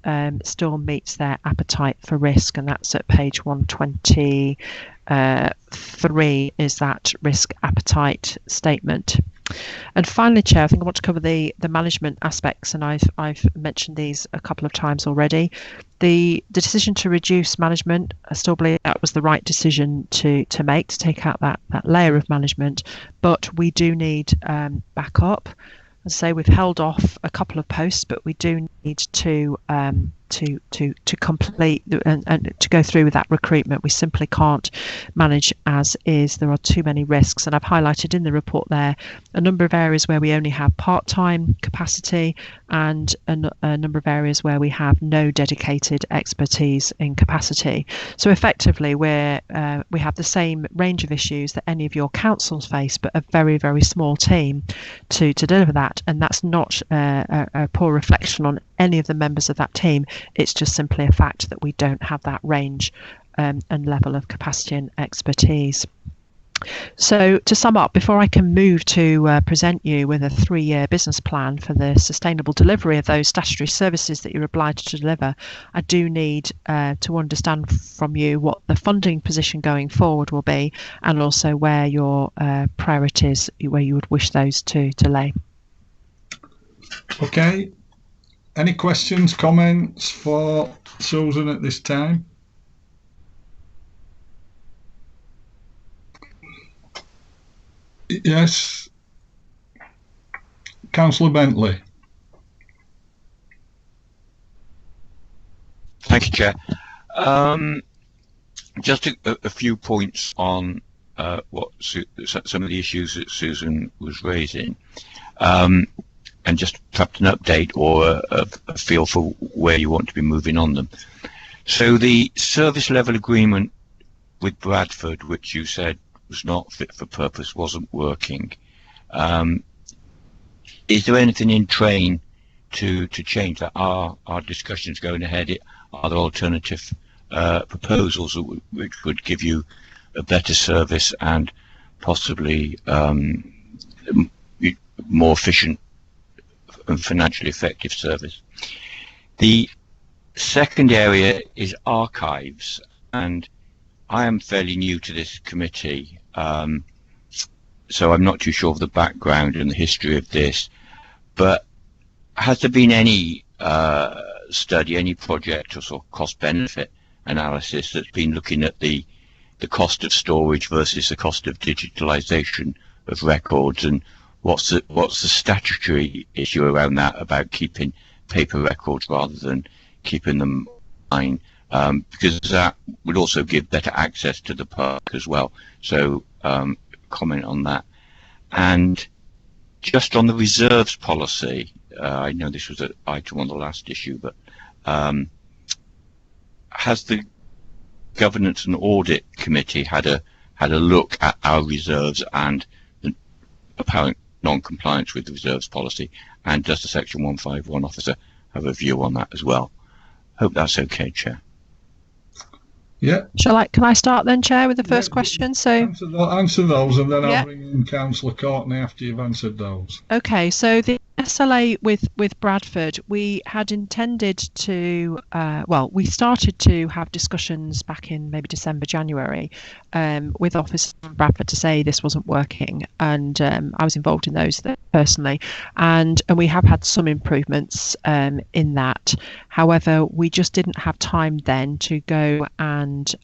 still meets their appetite for risk, and that's at page 123 is that risk appetite statement. And finally, Chair, I think I want to cover the management aspects, and I've mentioned these a couple of times already. The decision to reduce management, I still believe that was the right decision to make, to take out that layer of management, but we do need backup. As I say, we've held off a couple of posts, but we do need to complete and to go through with that recruitment. We simply can't manage as is. There are too many risks, and I've highlighted in the report there a number of areas where we only have part-time capacity and a number of areas where we have no dedicated expertise in capacity. So effectively, we have the same range of issues that any of your councils face, but a very, very small team to deliver that. And that's not a poor reflection on any of the members of that team. It's just simply a fact that we don't have that range and level of capacity and expertise. So to sum up, before I can move to present you with a 3-year business plan for the sustainable delivery of those statutory services that you're obliged to deliver, I do need to understand from you what the funding position going forward will be, and also where your priorities, where you would wish those to lay. Okay. Any questions, comments for Susan at this time? Yes. Councillor Bentley. Thank you, Chair. Just a few points on what some of the issues that Susan was raising. And just perhaps an update or a feel for where you want to be moving on them. So the service level agreement with Bradford, which you said was not fit for purpose, wasn't working. Is there anything in train to change that? Are discussions going ahead? Are there alternative proposals which would give you a better service and possibly more efficient and financially effective service? The Second area is archives, and I am fairly new to this committee, so I'm not too sure of the background and the history of this, but has there been any study, any project or sort of cost-benefit analysis that's been looking at the cost of storage versus the cost of digitalization of records, and what's the statutory issue around that, about keeping paper records rather than keeping them online, because that would also give better access to the park as well. So comment on that. And just on the reserves policy, I know this was an item on the last issue, but has the Governance and Audit Committee had a look at our reserves and the apparent non-compliance with the reserves policy, and does the Section 151 officer have a view on that as well? Hope that's okay, Chair. Yeah. Can I start then, Chair, with the first question? So answer those, and then I'll bring in Councillor Courtney after you've answered those. Okay, so the SLA with Bradford, we had intended to, we started to have discussions back in maybe December, January, with officers in Bradford to say this wasn't working, and I was involved in those personally, and we have had some improvements in that. However, we just didn't have time then to go and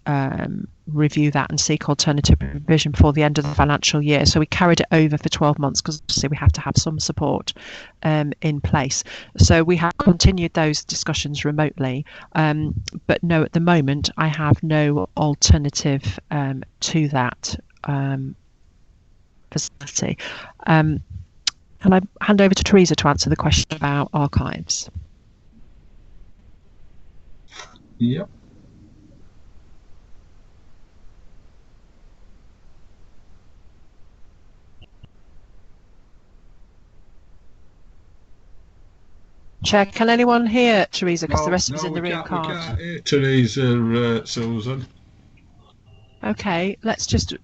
review that and seek alternative provision before the end of the financial year. So we carried it over for 12 months because obviously we have to have some support in place. So we have continued those discussions remotely, but no, at the moment I have no alternative to that facility. Can I hand over to Teresa to answer the question about archives? Yep. Chair, can anyone hear Teresa? Because the rest of us in the room can't. We can't hear Teresa, Susan. Okay, let's just.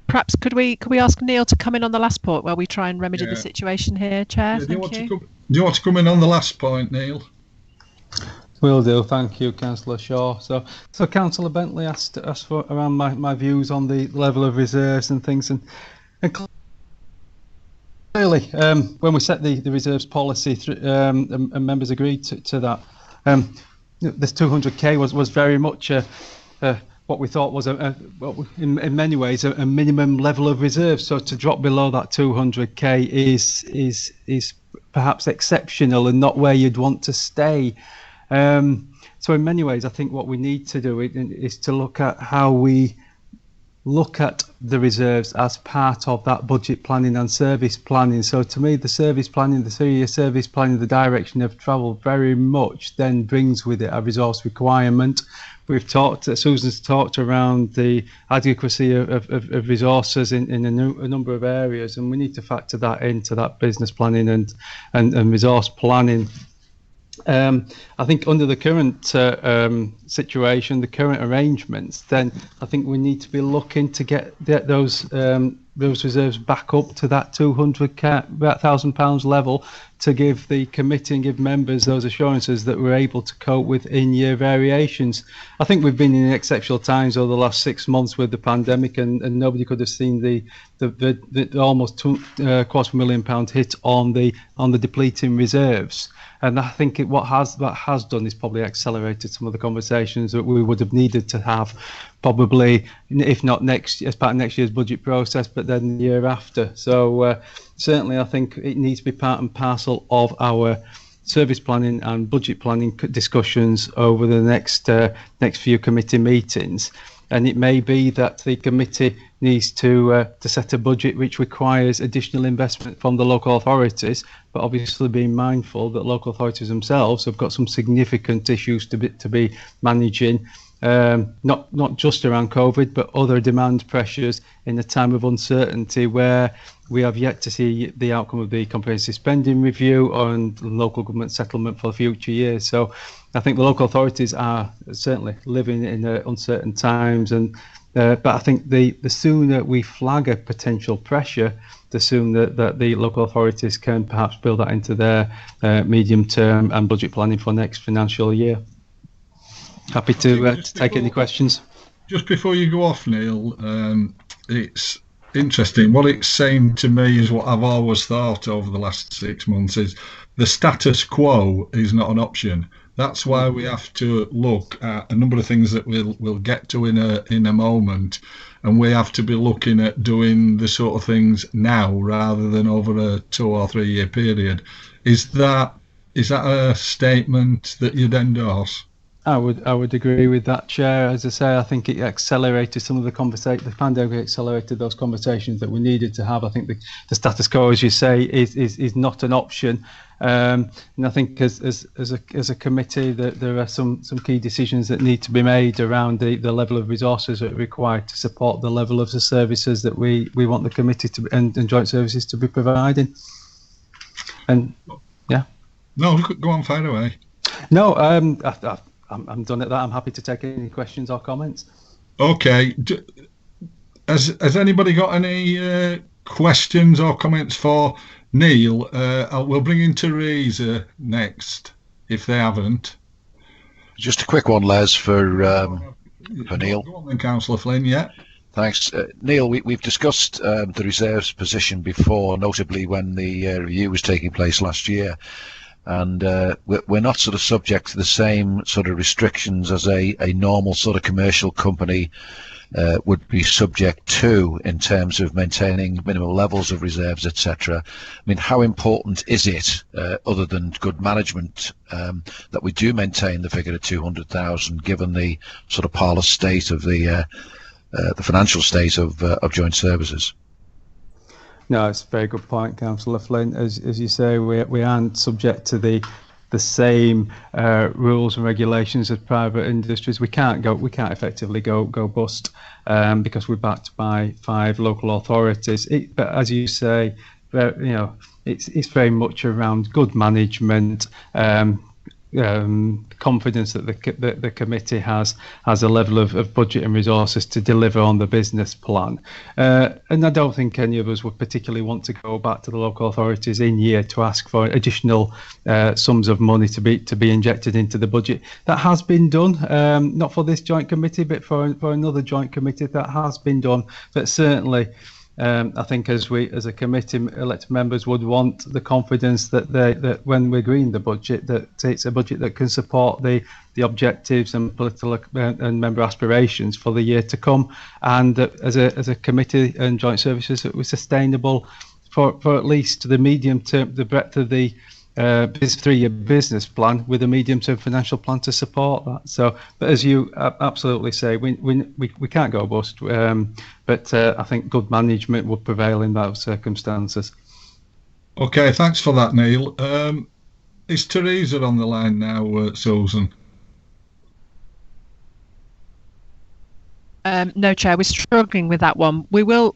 Perhaps could we ask Neil to come in on the last point while we try and remedy the situation here, Chair? Yeah, do you want to come in on the last point, Neil? Will do, thank you, Councillor Shaw. So Councillor Bentley asked for around my views on the level of reserves and things, and clearly, when we set the reserves policy, and members agreed to that, this 200k was very much what we thought was in many ways a minimum level of reserves. So to drop below that 200k is perhaps exceptional and not where you'd want to stay. So in many ways, I think what we need to do is to look at how we look at the reserves as part of that budget planning and service planning. So to me, the service planning, the 3-year service planning, the direction of travel very much then brings with it a resource requirement. Susan's talked around the adequacy of resources in a number of areas, and we need to factor that into that business planning and resource planning. I think under the current situation, the current arrangements, then I think we need to be looking to get those reserves back up to that £200,000 level, to give the committee and give members those assurances that we're able to cope with in-year variations. I think we've been in exceptional times over the last 6 months with the pandemic, and nobody could have seen the almost £250,000 hit on the depleting reserves. And I think what has done is probably accelerated some of the conversations that we would have needed to have, probably, if not as part of next year's budget process, but then the year after. So certainly I think it needs to be part and parcel of our service planning and budget planning discussions over the next few committee meetings. And it may be that the committee needs to set a budget which requires additional investment from the local authorities, but obviously being mindful that local authorities themselves have got some significant issues to be managing, not just around COVID, but other demand pressures in a time of uncertainty where we have yet to see the outcome of the comprehensive spending review and local government settlement for future years. So I think the local authorities are certainly living in uncertain times, and But I think the sooner we flag a potential pressure, the sooner that the local authorities can perhaps build that into their medium term and budget planning for next financial year. Happy to take any questions. Just before you go off, Neil, it's interesting. What it's saying to me is what I've always thought over the last 6 months is the status quo is not an option. That's why we have to look at a number of things that we'll get to in a moment, and we have to be looking at doing the sort of things now rather than over a 2 or 3 year period. Is that a statement that you'd endorse? I would agree with that, Chair. As I say, I think it accelerated some of the conversation. The pandemic accelerated those conversations that we needed to have. I think the status quo, as you say, is not an option. And I think as a committee that there are some key decisions that need to be made around the level of resources that are required to support the level of the services that we want the committee to and joint services to be providing. And yeah. No, go on, fire away. No, I'm done at that. I'm happy to take any questions or comments. Okay. Has anybody got any questions or comments for Neil? We'll bring in Teresa next, if they haven't. Just a quick one, Les, for Neil. Go on then, Councillor Flynn, yeah. Thanks. Neil, we've discussed the reserves position before, notably when the review was taking place last year. And we're not sort of subject to the same sort of restrictions as a normal sort of commercial company would be subject to in terms of maintaining minimum levels of reserves, etc. I mean, how important is it, other than good management, that we do maintain the figure of 200,000, given the sort of parlous state of the financial state of joint services? No, it's a very good point, Councillor Flynn. As you say, we aren't subject to the same rules and regulations as private industries. We can't effectively go bust because we're backed by 5 local authorities. But as you say, it's very much around good management. Confidence that the committee has a level of budget and resources to deliver on the business plan, and I don't think any of us would particularly want to go back to the local authorities in year to ask for additional sums of money to be injected into the budget. That has been done, not for this joint committee, but for another joint committee. That has been done, but certainly. I think as a committee, elected members would want the confidence that when we're agreeing the budget, that it's a budget that can support the objectives and political and member aspirations for the year to come, and that as a committee and joint services, that we're sustainable for at least the medium term, the breadth of the 3-year business plan with a medium-term financial plan to support that. So, but as you absolutely say, we can't go bust, but I think good management would prevail in those circumstances. Okay, thanks for that, Neil. Is Teresa on the line now, Susan? No, Chair, we're struggling with that one. We'll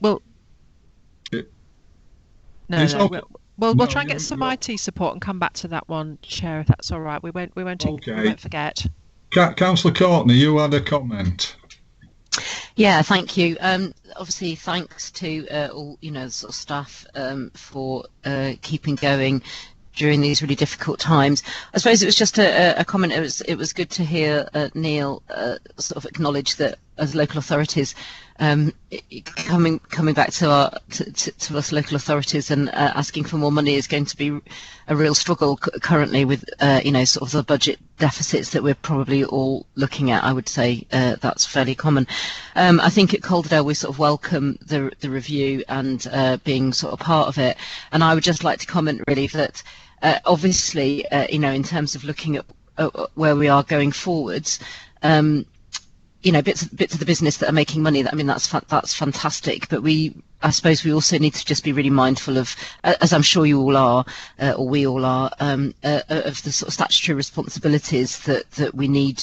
try and get some IT support and come back to that one, Chair, if that's all right. We won't forget. Councillor Courtney, you had a comment. Yeah, thank you. Obviously, thanks to all sort of staff for keeping going during these really difficult times. I suppose it was just a comment. It was good to hear Neil sort of acknowledge that as local authorities, coming back to us local authorities and asking for more money is going to be a real struggle currently with sort of the budget deficits that we're probably all looking at. I would say that's fairly common. I think at Calderdale we sort of welcome the review and being sort of part of it. And I would just like to comment really that obviously in terms of looking at where we are going forwards. Bits of the business that are making money. I mean, that's fantastic. But I suppose we also need to just be really mindful of, as I'm sure you all are, or we all are, of the sort of statutory responsibilities that we need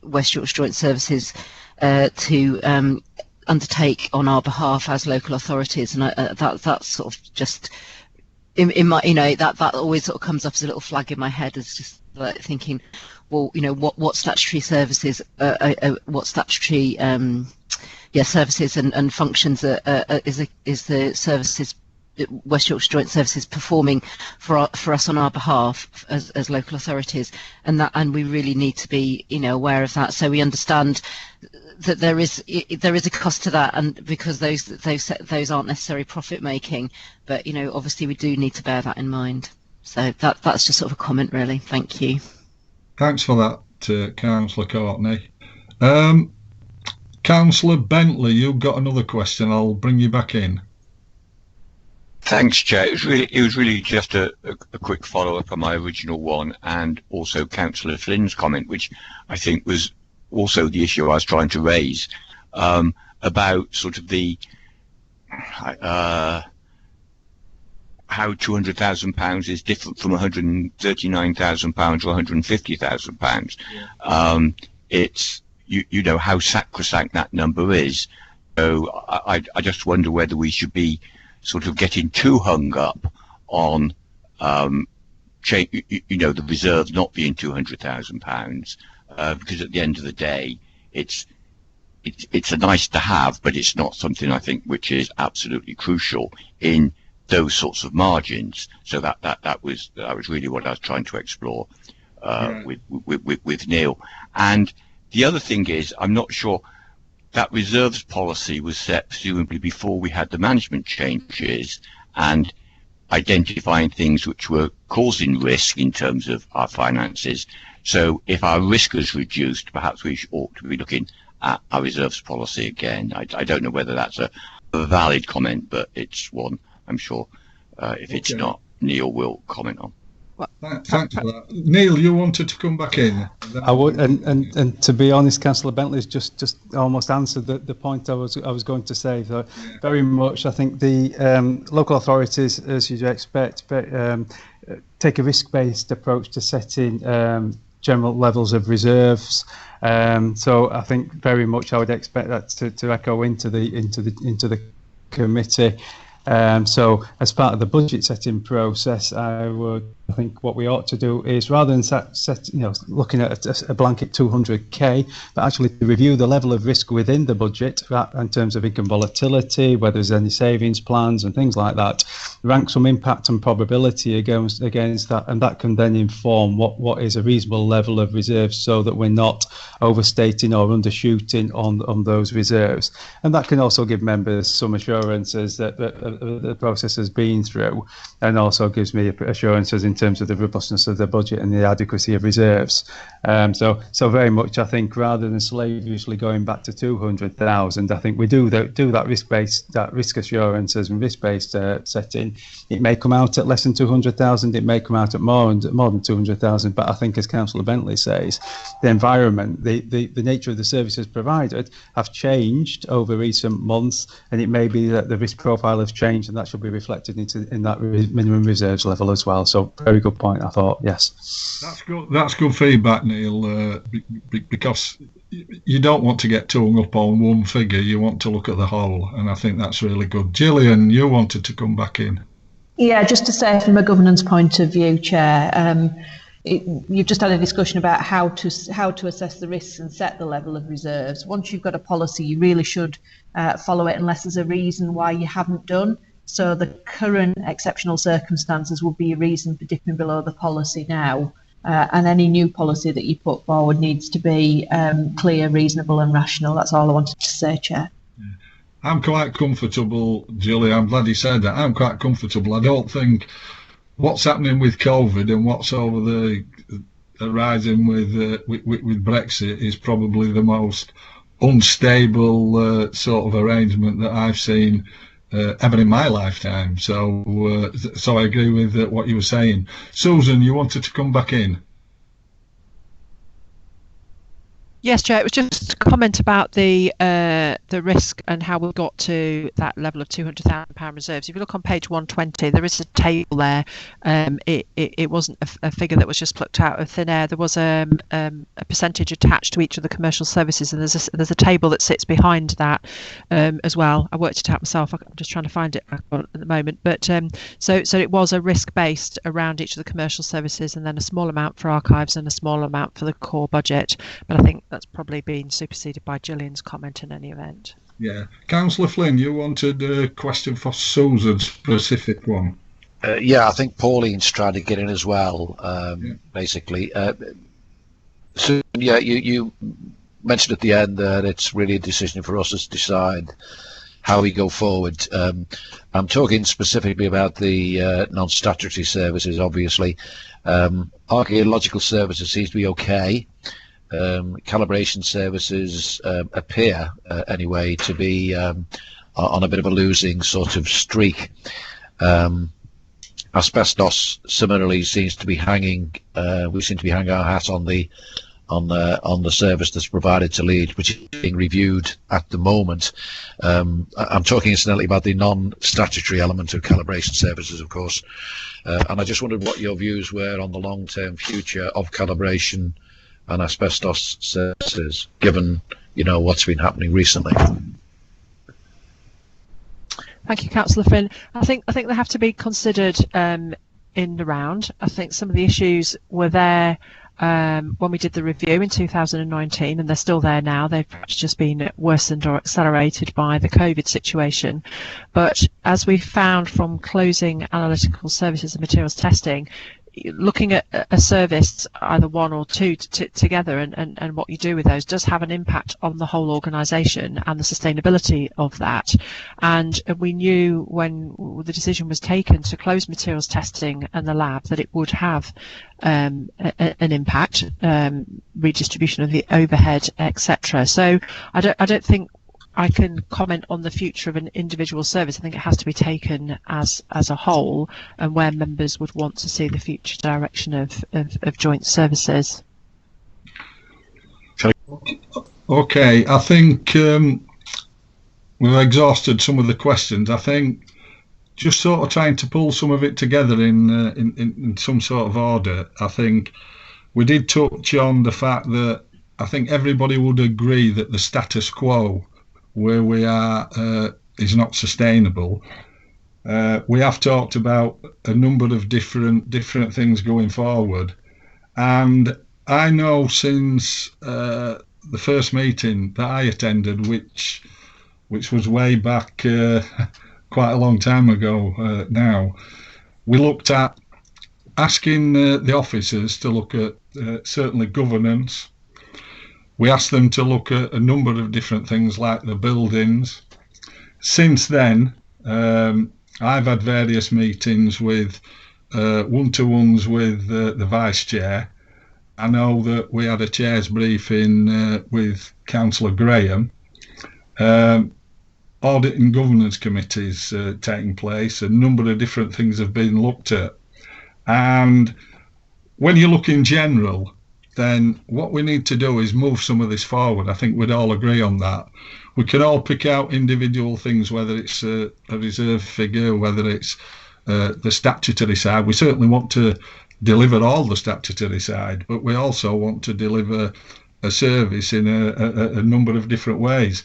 West Yorkshire Joint Services to undertake on our behalf as local authorities. And that's sort of just in my, that always sort of comes up as a little flag in my head, as just like thinking, well, what statutory services, what statutory services and functions is the services West Yorkshire Joint Services performing for us on our behalf as local authorities, and we really need to be aware of that, so we understand that there is a cost to that, and because those aren't necessarily profit making, but obviously we do need to bear that in mind. So that's just sort of a comment, really. Thank you. Thanks for that, Councillor Courtney. Councillor Bentley, you've got another question. I'll bring you back in. Thanks, Chair. It was really just a quick follow-up on my original one, and also Councillor Flynn's comment, which I think was also the issue I was trying to raise, about sort of the how £200,000 is different from £139,000 or £150,000. It's how sacrosanct that number is. So I just wonder whether we should be sort of getting too hung up on the reserve not being £200,000, because at the end of the day it's a nice to have, but it's not something I think which is absolutely crucial in those sorts of margins. So that was really what I was trying to explore with Neil. And the other thing is, I'm not sure that reserves policy was set presumably before we had the management changes and identifying things which were causing risk in terms of our finances. So if our risk is reduced, perhaps we ought to be looking at our reserves policy again. I don't know whether that's a valid comment, but it's one I'm sure if it's not, Neil will comment on. Thanks for that. Neil, you wanted to come back in. I would, and to be honest, Councillor Bentley's just almost answered the point I was going to say. So very much, I think the local authorities, as you'd expect, take a risk-based approach to setting general levels of reserves. So I think very much I would expect that to echo into the committee. So as part of the budget setting process, I think what we ought to do is, rather than looking at a blanket 200k, but actually to review the level of risk within the budget in terms of income volatility, whether there's any savings plans and things like that, rank some impact and probability against that, and that can then inform what is a reasonable level of reserves, so that we're not overstating or undershooting on those reserves. And that can also give members some assurances that the process has been through, and also gives me assurances in terms of the robustness of the budget and the adequacy of reserves. So very much, I think, rather than slavishly going back to 200,000, I think we do that risk assurances and risk-based setting. It may come out at less than 200,000, it may come out at more than 200,000, but I think, as Councillor Bentley says, the environment, the nature of the services provided have changed over recent months, and it may be that the risk profile has changed, and that should be reflected in that minimum reserves level as well. So very good point, I thought. Yes, that's good feedback, Neil, because you don't want to get too hung up on one figure. You want to look at the whole, and I think that's really good. Gillian, you wanted to come back in. Yeah, just to say, from a governance point of view, Chair, you've just had a discussion about how to assess the risks and set the level of reserves. Once you've got a policy, you really should follow it unless there's a reason why you haven't done. So the current exceptional circumstances would be a reason for dipping below the policy now. And any new policy that you put forward needs to be clear, reasonable and rational. That's all I wanted to say, Chair. I'm quite comfortable, Julie. I'm glad you said that. I'm quite comfortable. I don't think what's happening with COVID and what's over the horizon with Brexit is probably the most unstable sort of arrangement that I've seen ever in my lifetime. So I agree with what you were saying. Susan, you wanted to come back in. Yes, Chair. It was just a comment about the risk and how we got to that level of £200,000 reserves. If you look on page 120, there is a table there. It wasn't a figure that was just plucked out of thin air. There was a percentage attached to each of the commercial services, and there's a table that sits behind that as well. I worked it out myself. I'm just trying to find it at the moment. But so it was a risk based around each of the commercial services, and then a small amount for archives and a small amount for the core budget. But I think that's probably been superseded by Gillian's comment in any event. Yeah. Councillor Flynn, you wanted a question for Susan, specific one. Yeah, I think Pauline's trying to get in as well, basically. So, yeah, you mentioned at the end that it's really a decision for us to decide how we go forward. I'm talking specifically about the non-statutory services, obviously. Archaeological Services seems to be okay. Calibration services appear, anyway, to be on a bit of a losing sort of streak. Asbestos similarly seems to be hanging. We seem to be hanging our hat on the service that's provided to Leeds, which is being reviewed at the moment. I'm talking incidentally about the non-statutory element of calibration services, of course. And I just wondered what your views were on the long-term future of calibration and asbestos services, given what's been happening recently. Thank you, Councillor Flynn. I think they have to be considered in the round. I think some of the issues were there when we did the review in 2019, and they're still there now. They've perhaps just been worsened or accelerated by the COVID situation. But as we found from closing analytical services and materials testing, looking at a service, either one or two together, and what you do with those does have an impact on the whole organisation and the sustainability of that. And we knew when the decision was taken to close materials testing and the lab that it would have an impact, redistribution of the overhead, etc. So I don't think I can comment on the future of an individual service. I think it has to be taken as a whole, and where members would want to see the future direction of joint services. Okay, I think we've exhausted some of the questions. I think just sort of trying to pull some of it together in some sort of order. I think we did touch on the fact that I think everybody would agree that the status quo where we are is not sustainable. We have talked about a number of different things going forward, and I know since the first meeting that I attended, which was way back quite a long time ago now, we looked at asking the officers to look at certainly governance. We asked them to look at a number of different things like the buildings. Since then, I've had various meetings with one-to-ones with the Vice Chair. I know that we had a Chair's briefing with Councillor Graham. Audit and governance committees taking place. A number of different things have been looked at. And when you look in general, then what we need to do is move some of this forward. I think we'd all agree on that. We can all pick out individual things, whether it's a reserve figure, whether it's the statutory side. We certainly want to deliver all the statutory side, but we also want to deliver a service in a number of different ways.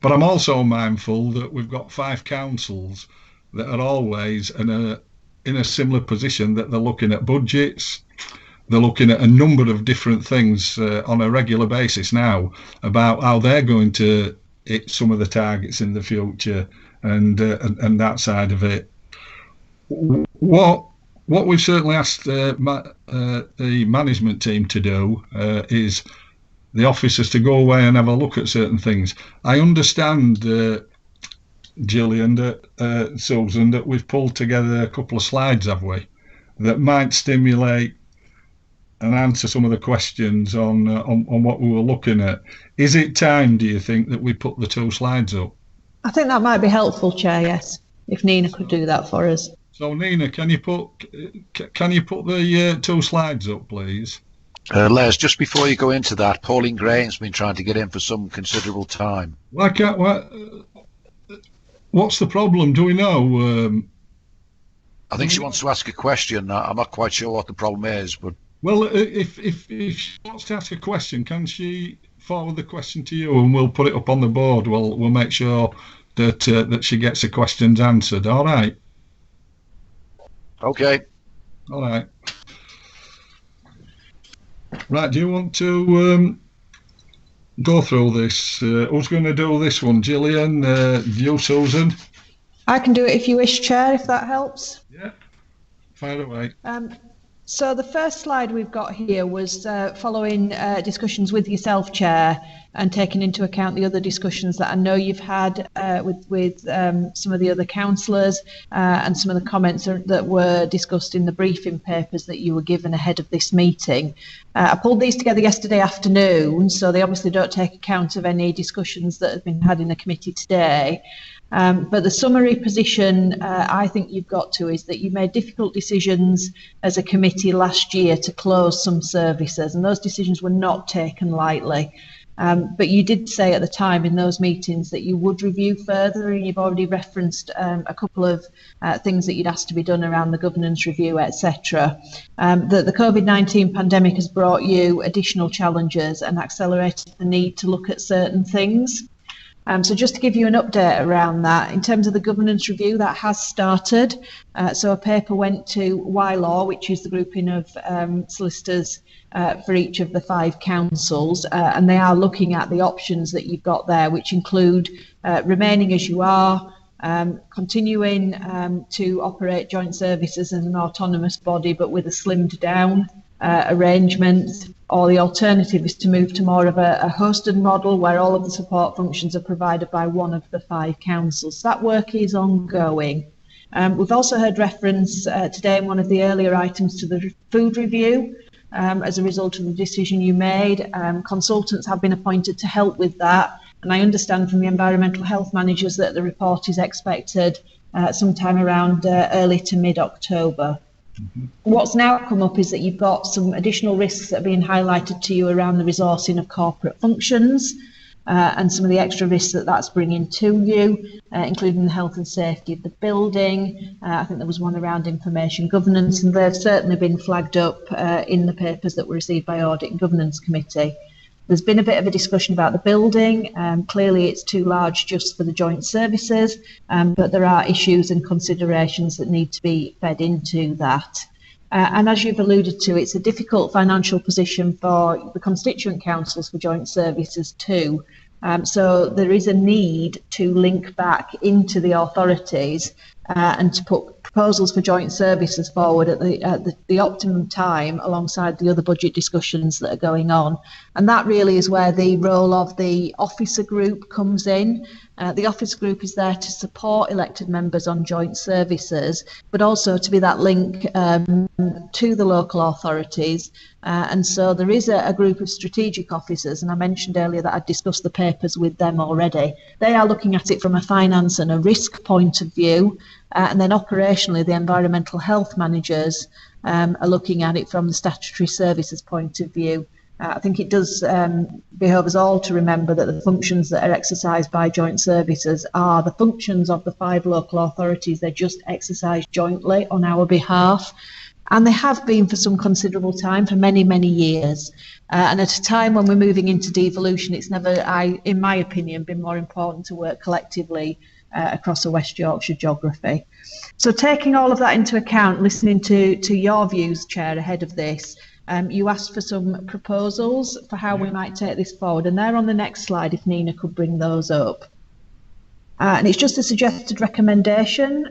But I'm also mindful that we've got 5 councils that are always in a similar position, that they're looking at budgets. They're looking at a number of different things on a regular basis now about how they're going to hit some of the targets in the future, and that side of it. What we've certainly asked the management team to do is the officers to go away and have a look at certain things. I understand, Gillian, Susan, that we've pulled together a couple of slides, have we, that might stimulate and answer some of the questions on what we were looking at. Is it time, do you think, that we put the 2 slides up? I think that might be helpful, Chair, yes, if Nina could do that for us. So, Nina, can you put the 2 slides up, please? Les, just before you go into that, Pauline Graham's been trying to get in for some considerable time. What's the problem? Do we know? I think she wants to ask a question. I'm not quite sure what the problem is, but... Well, if she wants to ask a question, can she forward the question to you, and we'll put it up on the board. We'll make sure that she gets the questions answered. All right. Okay. All right. Right. Do you want to go through this. Who's going to do this one? Gillian, you, Susan? I can do it if you wish, Chair, if that helps. Yeah, fire away. So the first slide we've got here was following discussions with yourself, Chair, and taking into account the other discussions that I know you've had with some of the other councillors and some of the comments that were discussed in the briefing papers that you were given ahead of this meeting. I pulled these together yesterday afternoon, so they obviously don't take account of any discussions that have been had in the committee today. But the summary position I think you've got to is that you made difficult decisions as a committee last year to close some services, and those decisions were not taken lightly. But you did say at the time in those meetings that you would review further, and you've already referenced a couple of things that you'd asked to be done around the governance review, etc. The COVID-19 pandemic has brought you additional challenges and accelerated the need to look at certain things. So just to give you an update around that, in terms of the governance review, that has started. So a paper went to YLAW, which is the grouping of solicitors for each of the 5 councils, and they are looking at the options that you've got there, which include remaining as you are, continuing to operate joint services as an autonomous body but with a slimmed down arrangement, or the alternative is to move to more of a hosted model where all of the support functions are provided by one of the 5 councils. So that work is ongoing. We've also heard reference today in one of the earlier items to the food review. As a result of the decision you made, consultants have been appointed to help with that, and I understand from the environmental health managers that the report is expected sometime around early to mid-October. What's now come up is that you've got some additional risks that are being highlighted to you around the resourcing of corporate functions and some of the extra risks that that's bringing to you, including the health and safety of the building. I think there was one around information governance, and they've certainly been flagged up in the papers that were received by Audit and Governance Committee. There's been a bit of a discussion about the building. Clearly it's too large just for the joint services, but there are issues and considerations that need to be fed into that. And as you've alluded to, it's a difficult financial position for the constituent councils for joint services too. So there is a need to link back into the authorities and to put proposals for joint services forward at the optimum time alongside the other budget discussions that are going on. And that really is where the role of the officer group comes in. The officer group is there to support elected members on joint services, but also to be that link to the local authorities. And so there is a group of strategic officers, and I mentioned earlier that I'd discussed the papers with them already. They are looking at it from a finance and a risk point of view, and then operationally the environmental health managers are looking at it from the statutory services point of view. I think it does behove us all to remember that the functions that are exercised by joint services are the functions of the 5 local authorities. They're just exercised jointly on our behalf, and they have been for some considerable time, for many, many years. And at a time when we're moving into devolution, it's never, in my opinion, been more important to work collectively across a West Yorkshire geography. So taking all of that into account, listening to your views, Chair, ahead of this, you asked for some proposals for how we might take this forward, and they're on the next slide if Nina could bring those up. And it's just a suggested recommendation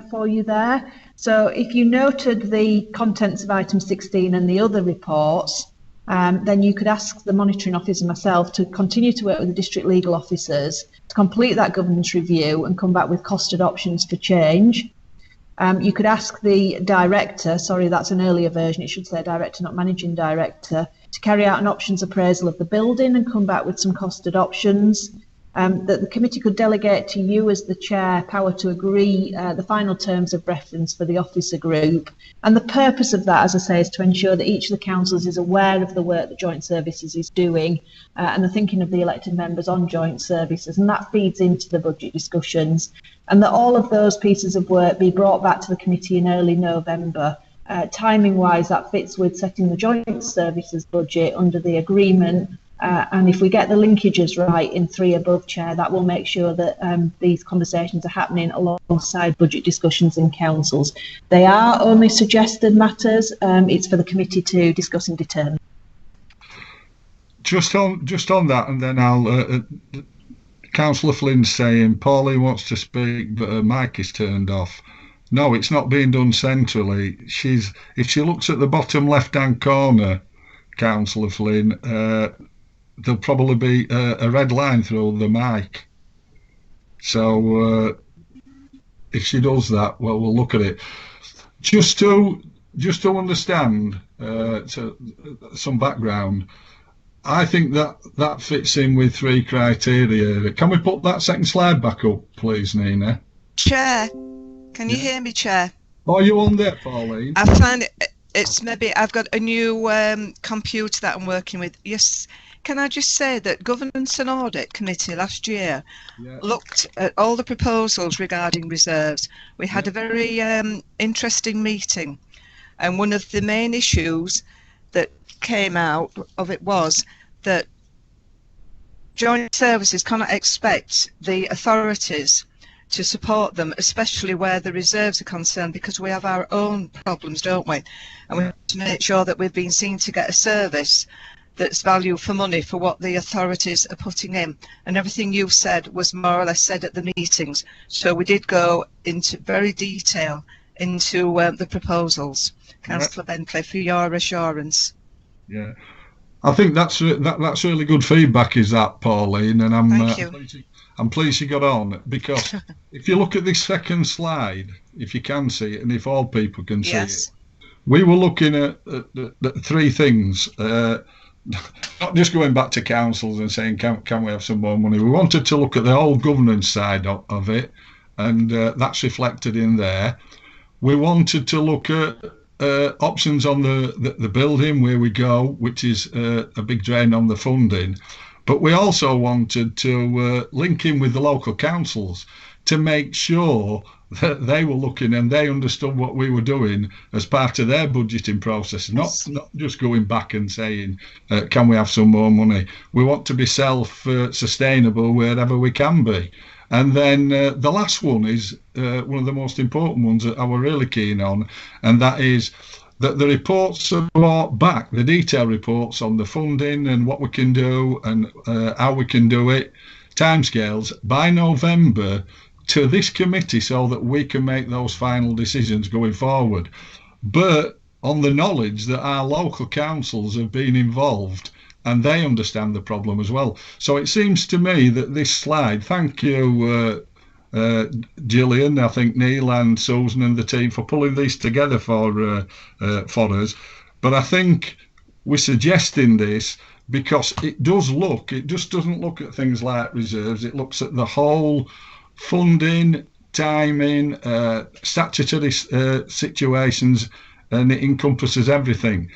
for you there. So if you noted the contents of item 16 and the other reports, then you could ask the monitoring officer and myself to continue to work with the district legal officers to complete that governance review and come back with costed options for change. You could ask the director, sorry, that's an earlier version, it should say director, not managing director, to carry out an options appraisal of the building and come back with some costed options. That the committee could delegate to you as the chair power to agree the final terms of reference for the officer group. And the purpose of that, as I say, is to ensure that each of the councils is aware of the work that joint services is doing and the thinking of the elected members on joint services, and that feeds into the budget discussions, and that all of those pieces of work be brought back to the committee in early November. Timing wise, that fits with setting the joint services budget under the agreement. And if we get the linkages right in 3 above, Chair, that will make sure that these conversations are happening alongside budget discussions in councils. They are only suggested matters. It's for the committee to discuss and determine. just on that, and then I'll. Councillor Flynn's saying Pauline wants to speak, but her mic is turned off. No, it's not being done centrally. If she looks at the bottom left-hand corner, Councillor Flynn, there'll probably be a red line through the mic. So if she does that, well, we'll look at it. Just to understand some background, I think that fits in with 3 criteria. Can we put that second slide back up, please, Nina? Chair, can you hear me, Chair? Are you on there, Pauline? I find it's maybe I've got a new computer that I'm working with. Yes. Can I just say that Governance and Audit Committee last year looked at all the proposals regarding reserves. We had a very interesting meeting, and one of the main issues that came out of it was that joint services cannot expect the authorities to support them, especially where the reserves are concerned, because we have our own problems, don't we? And we have to make sure that we've been seen to get a service that's value for money for what the authorities are putting in. And everything you've said was more or less said at the meetings. So we did go into very detail into the proposals. Councillor Bentley, for your assurance. Yeah, I think that's really good feedback, is that, Pauline? And I'm pleased you got on, because if you look at this second slide, if you can see it, and if all people can see it, we were looking at 3 things. Not just going back to councils and saying, can we have some more money? We wanted to look at the whole governance side of it, and that's reflected in there. We wanted to look at options on the building, where we go, which is a big drain on the funding. But we also wanted to link in with the local councils to make sure that they were looking and they understood what we were doing as part of their budgeting process, not just going back and saying, can we have some more money? We want to be self-sustainable wherever we can be. And then the last one is one of the most important ones that I were really keen on, and that is that the reports are brought back, the detailed reports on the funding and what we can do and how we can do it, timescales, by November to this committee, so that we can make those final decisions going forward. But on the knowledge that our local councils have been involved and they understand the problem as well. So it seems to me that this slide, thank you, Gillian, I think Neil and Susan and the team for pulling these together for us. But I think we're suggesting this because it just doesn't look at things like reserves. It looks at the whole funding, timing, statutory situations, and it encompasses everything.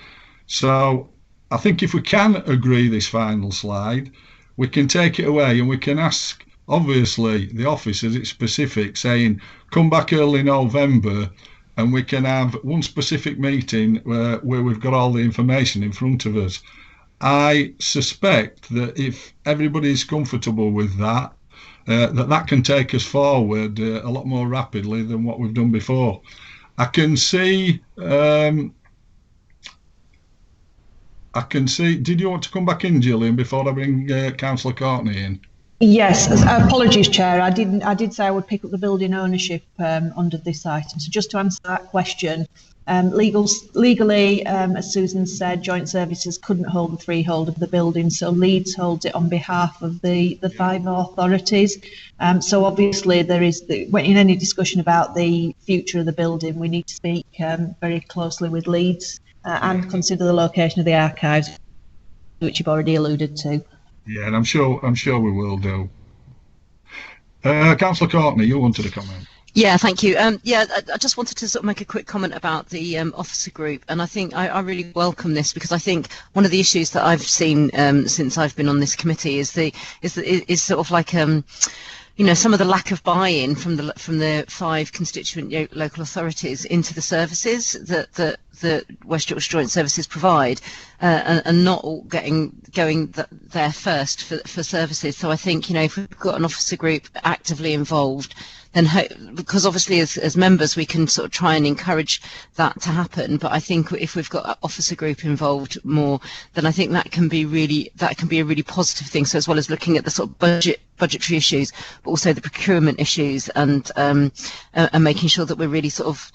So I think if we can agree this final slide, we can take it away and we can ask, obviously, the office, as it's specific, saying, come back early November and we can have one specific meeting where we've got all the information in front of us. I suspect that if everybody's comfortable with that, that can take us forward a lot more rapidly than what we've done before. I can see, did you want to come back in, Gillian, before I bring Councillor Courtney in? Yes, apologies, Chair. I did say I would pick up the building ownership under this item. So just to answer that question, legally, as Susan said, joint services couldn't hold the freehold of the building, so Leeds holds it on behalf of the 5 authorities. So obviously in any discussion about the future of the building, we need to speak very closely with Leeds and consider the location of the archives, which you've already alluded to. Yeah, and I'm sure we will do. Councillor Courtney, you wanted to comment. Yeah, thank you. I just wanted to sort of make a quick comment about the officer group, and I think I really welcome this, because I think one of the issues that I've seen since I've been on this committee is sort of like some of the lack of buy-in from the 5 constituent local authorities into the services that West Yorkshire Joint Services provide, and not all going there first for services. So I think, if we've got an officer group actively involved, then because obviously as members we can sort of try and encourage that to happen, but I think if we've got an officer group involved more, then I think that can be a really positive thing. So as well as looking at the sort of budgetary issues, but also the procurement issues, and making sure that we're really sort of,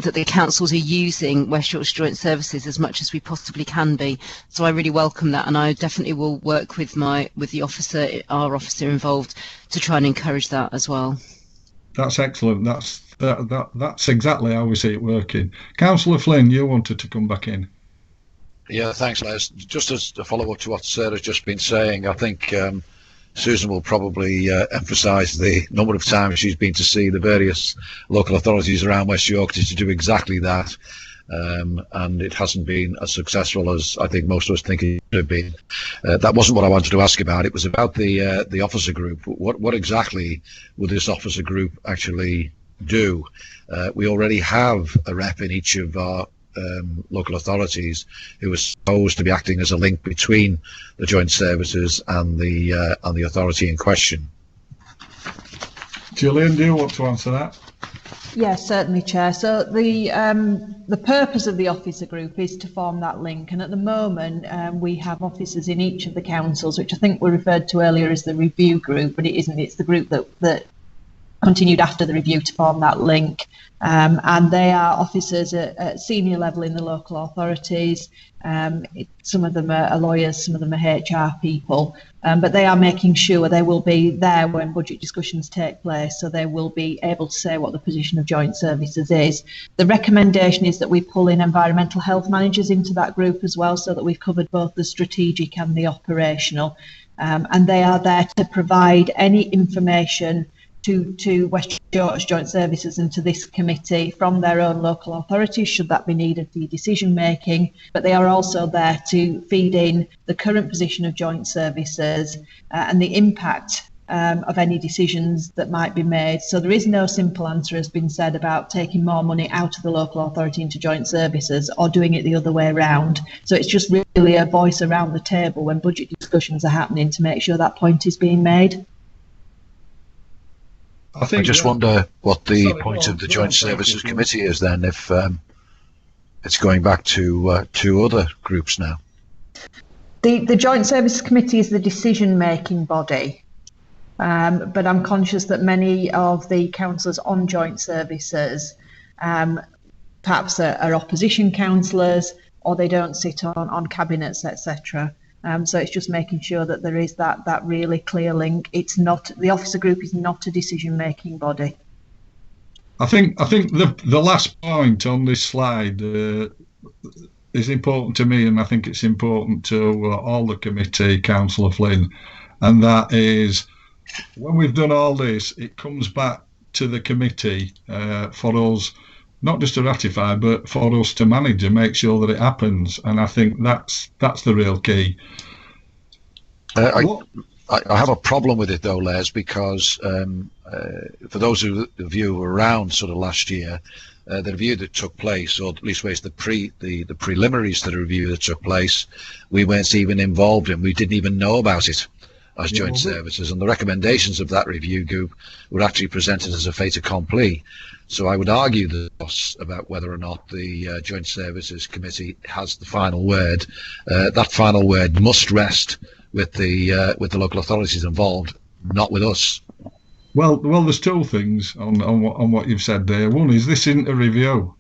that the councils are using West Yorkshire Joint Services as much as we possibly can be. So I really welcome that, and I definitely will work with our officer involved to try and encourage that as well. That's excellent. That's exactly how we see it working. Councillor Flynn, you wanted to come back in. Yeah, thanks, Les. Just as a follow-up to what Sarah's just been saying, I think Susan will probably emphasise the number of times she's been to see the various local authorities around West Yorkshire to do exactly that, and it hasn't been as successful as I think most of us think it would have been. That wasn't what I wanted to ask about. It was about the officer group. What exactly will this officer group actually do? We already have a rep in each of our local authorities who is supposed to be acting as a link between the joint services and the authority in question. Gillian, do you want to answer that? Yes, certainly, Chair. So the purpose of the officer group is to form that link, and at the moment we have officers in each of the councils, which I think were referred to earlier as the review group, but it isn't. It's the group that continued after the review to form that link. And they are officers at senior level in the local authorities. Some of them are lawyers, some of them are HR people, but they are making sure they will be there when budget discussions take place, so they will be able to say what the position of joint services is. The recommendation is that we pull in environmental health managers into that group as well, so that we've covered both the strategic and the operational, and they are there to provide any information to West Yorkshire Joint Services and to this committee from their own local authorities, should that be needed for decision making. But they are also there to feed in the current position of joint services and the impact of any decisions that might be made. So there is no simple answer, has been said, about taking more money out of the local authority into joint services or doing it the other way around. So it's just really a voice around the table when budget discussions are happening to make sure that point is being made. I just wonder what the point of the Joint Services Committee is then, if it's going back to other groups now. The Joint Services Committee is the decision-making body, but I'm conscious that many of the councillors on joint services perhaps are opposition councillors, or they don't sit on cabinets, etc. So it's just making sure that there is that really clear link. It's not, the officer group is not a decision-making body. I think the last point on this slide is important to me, and I think it's important to all the committee, Councillor Flynn, and that is, when we've done all this, it comes back to the committee for us, not just to ratify, but for us to manage and make sure that it happens. And I think that's the real key. I have a problem with it though, Les, because for those of you who were around sort of last year, the review that took place, or at least the preliminaries to the review that took place, we weren't even involved in. We didn't even know about it as joint services, and the recommendations of that review group were actually presented as a fait accompli. So I would argue about whether or not the Joint Services Committee has the final word. That final word must rest with the local authorities involved, not with us. Well, there's two things on what you've said there. One is, this isn't a review.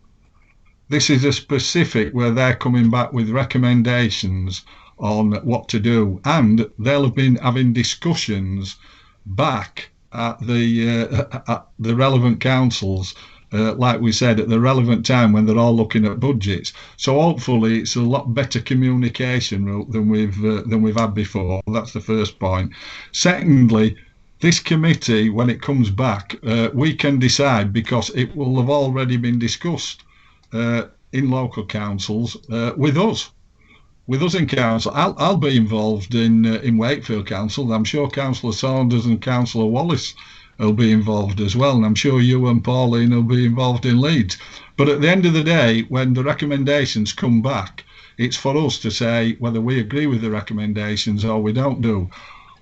This is a specific where they're coming back with recommendations on what to do, and they'll have been having discussions back at the relevant councils, like we said, at the relevant time when they're all looking at budgets. So hopefully it's a lot better communication route than we've had before. That's the first point. Secondly, this committee, when it comes back, we can decide, because it will have already been discussed in local councils with us. with us in council, I'll be involved in Wakefield Council. I'm sure Councillor Saunders and Councillor Wallace will be involved as well, and I'm sure you and Pauline will be involved in Leeds. But at the end of the day, when the recommendations come back, it's for us to say whether we agree with the recommendations or we don't do.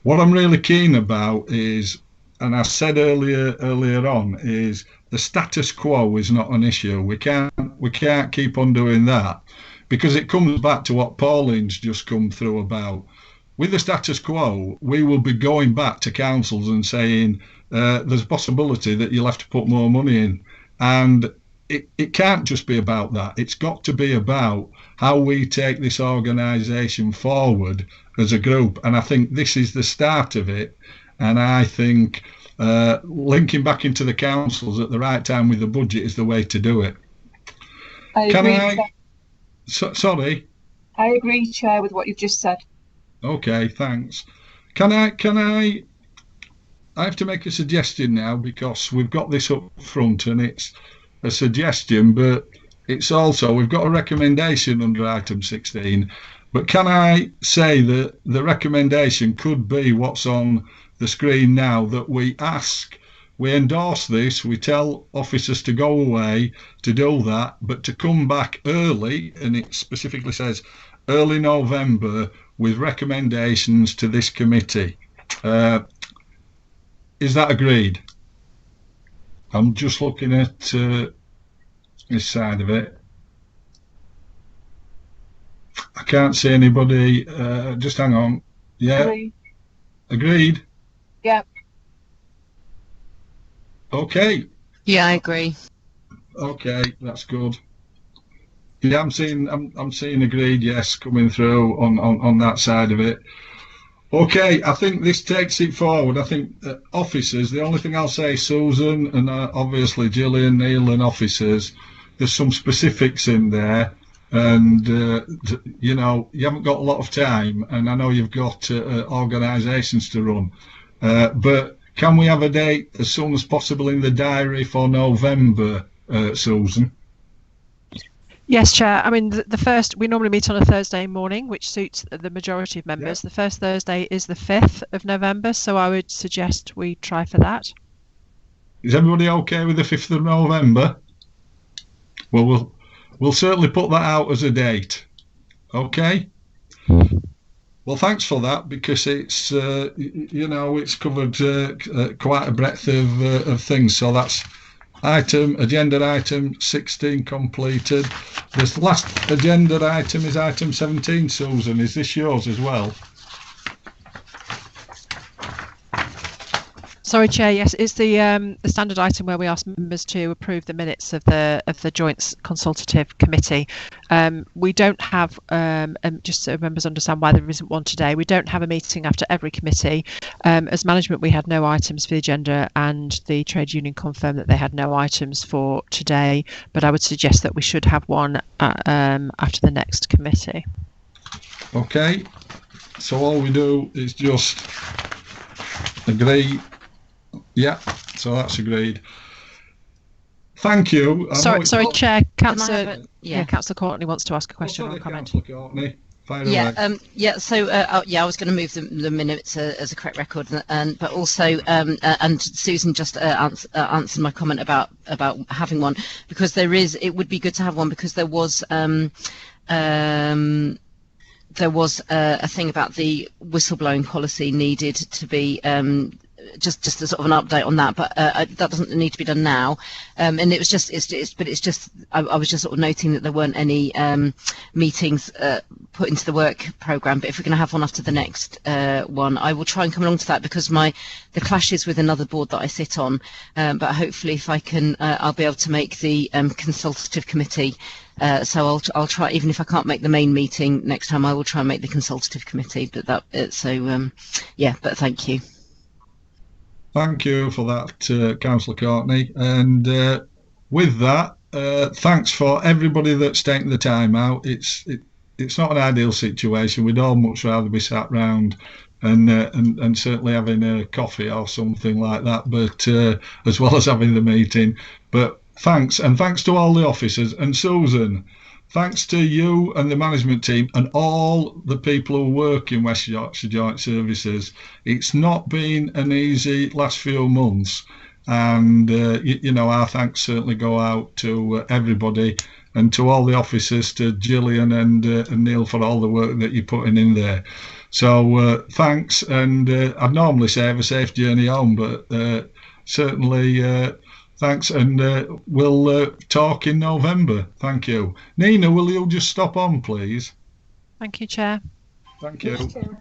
What I'm really keen about is, and I said earlier on, is the status quo is not an issue. We can't keep on doing that, because it comes back to what Pauline's just come through about. With the status quo, we will be going back to councils and saying there's a possibility that you'll have to put more money in. And it can't just be about that. It's got to be about how we take this organisation forward as a group. And I think this is the start of it. And I think linking back into the councils at the right time with the budget is the way to do it. I agree. Sorry? I agree, Chair, with what you've just said. Okay, thanks. Can I have to make a suggestion now, because we've got this up front and it's a suggestion, but it's also, we've got a recommendation under item 16, but can I say that the recommendation could be what's on the screen now, that we endorse this, we tell officers to go away to do that, but to come back early, and it specifically says early November, with recommendations to this committee. Is that agreed? I'm just looking at this side of it. I can't see anybody. Just hang on. Yeah. Agreed? Yeah. Okay. Yeah, I agree. Okay, that's good. Yeah, I'm seeing agreed, yes, coming through on that side of it. Okay, I think this takes it forward. I think officers, the only thing I'll say, Susan, and obviously Gillian, Neil and officers, there's some specifics in there, and you know, you haven't got a lot of time, and I know you've got organisations to run, but can we have a date as soon as possible in the diary for November, Susan? Yes, Chair. I mean, the first, we normally meet on a Thursday morning, which suits the majority of members. Yeah. The first Thursday is the 5th of November, so I would suggest we try for that. Is everybody okay with the 5th of November? Well, we'll certainly put that out as a date. Okay? Well, thanks for that, because it's, you know, it's covered quite a breadth of things, so that's agenda item 16 completed. This last agenda item is item 17, Susan. Is this yours as well? Sorry, Chair. Yes, it's the standard item where we ask members to approve the minutes of the Joint Consultative Committee. We don't have, just so members understand why there isn't one today, we don't have a meeting after every committee. As management, we had no items for the agenda, and the trade union confirmed that they had no items for today. But I would suggest that we should have one after the next committee. Okay. So all we do is just agree. Yeah, so that's agreed. Thank you. Sorry, Chair. Councillor Courtney wants to ask a question or comment. Courtney, yeah. So I was going to move the minutes as a correct record, but also and Susan just answered my comment about having one, because it would be good to have one, because there was a thing about the whistleblowing policy needed to be just a sort of an update on that, but that doesn't need to be done now. And it was just, I was just sort of noting that there weren't any meetings put into the work programme. But if we're going to have one after the next one, I will try and come along to that, because the clash is with another board that I sit on. But hopefully, if I can, I'll be able to make the consultative committee. So I'll try, even if I can't make the main meeting next time, I will try and make the consultative committee. But yeah. But thank you. Thank you for that, Councillor Courtney. And with that, thanks for everybody that's taken the time out. It's not an ideal situation. We'd all much rather be sat round and certainly having a coffee or something like that, but as well as having the meeting. But thanks, and thanks to all the officers. And Susan, thanks to you and the management team and all the people who work in West Yorkshire Joint Services. It's not been an easy last few months, and you know, our thanks certainly go out to everybody, and to all the officers, to Gillian and Neil, for all the work that you're putting in there. So thanks, and I'd normally say have a safe journey home, but certainly thanks, and we'll talk in November. Thank you. Nina, will you just stop on, please? Thank you, Chair. Thank you.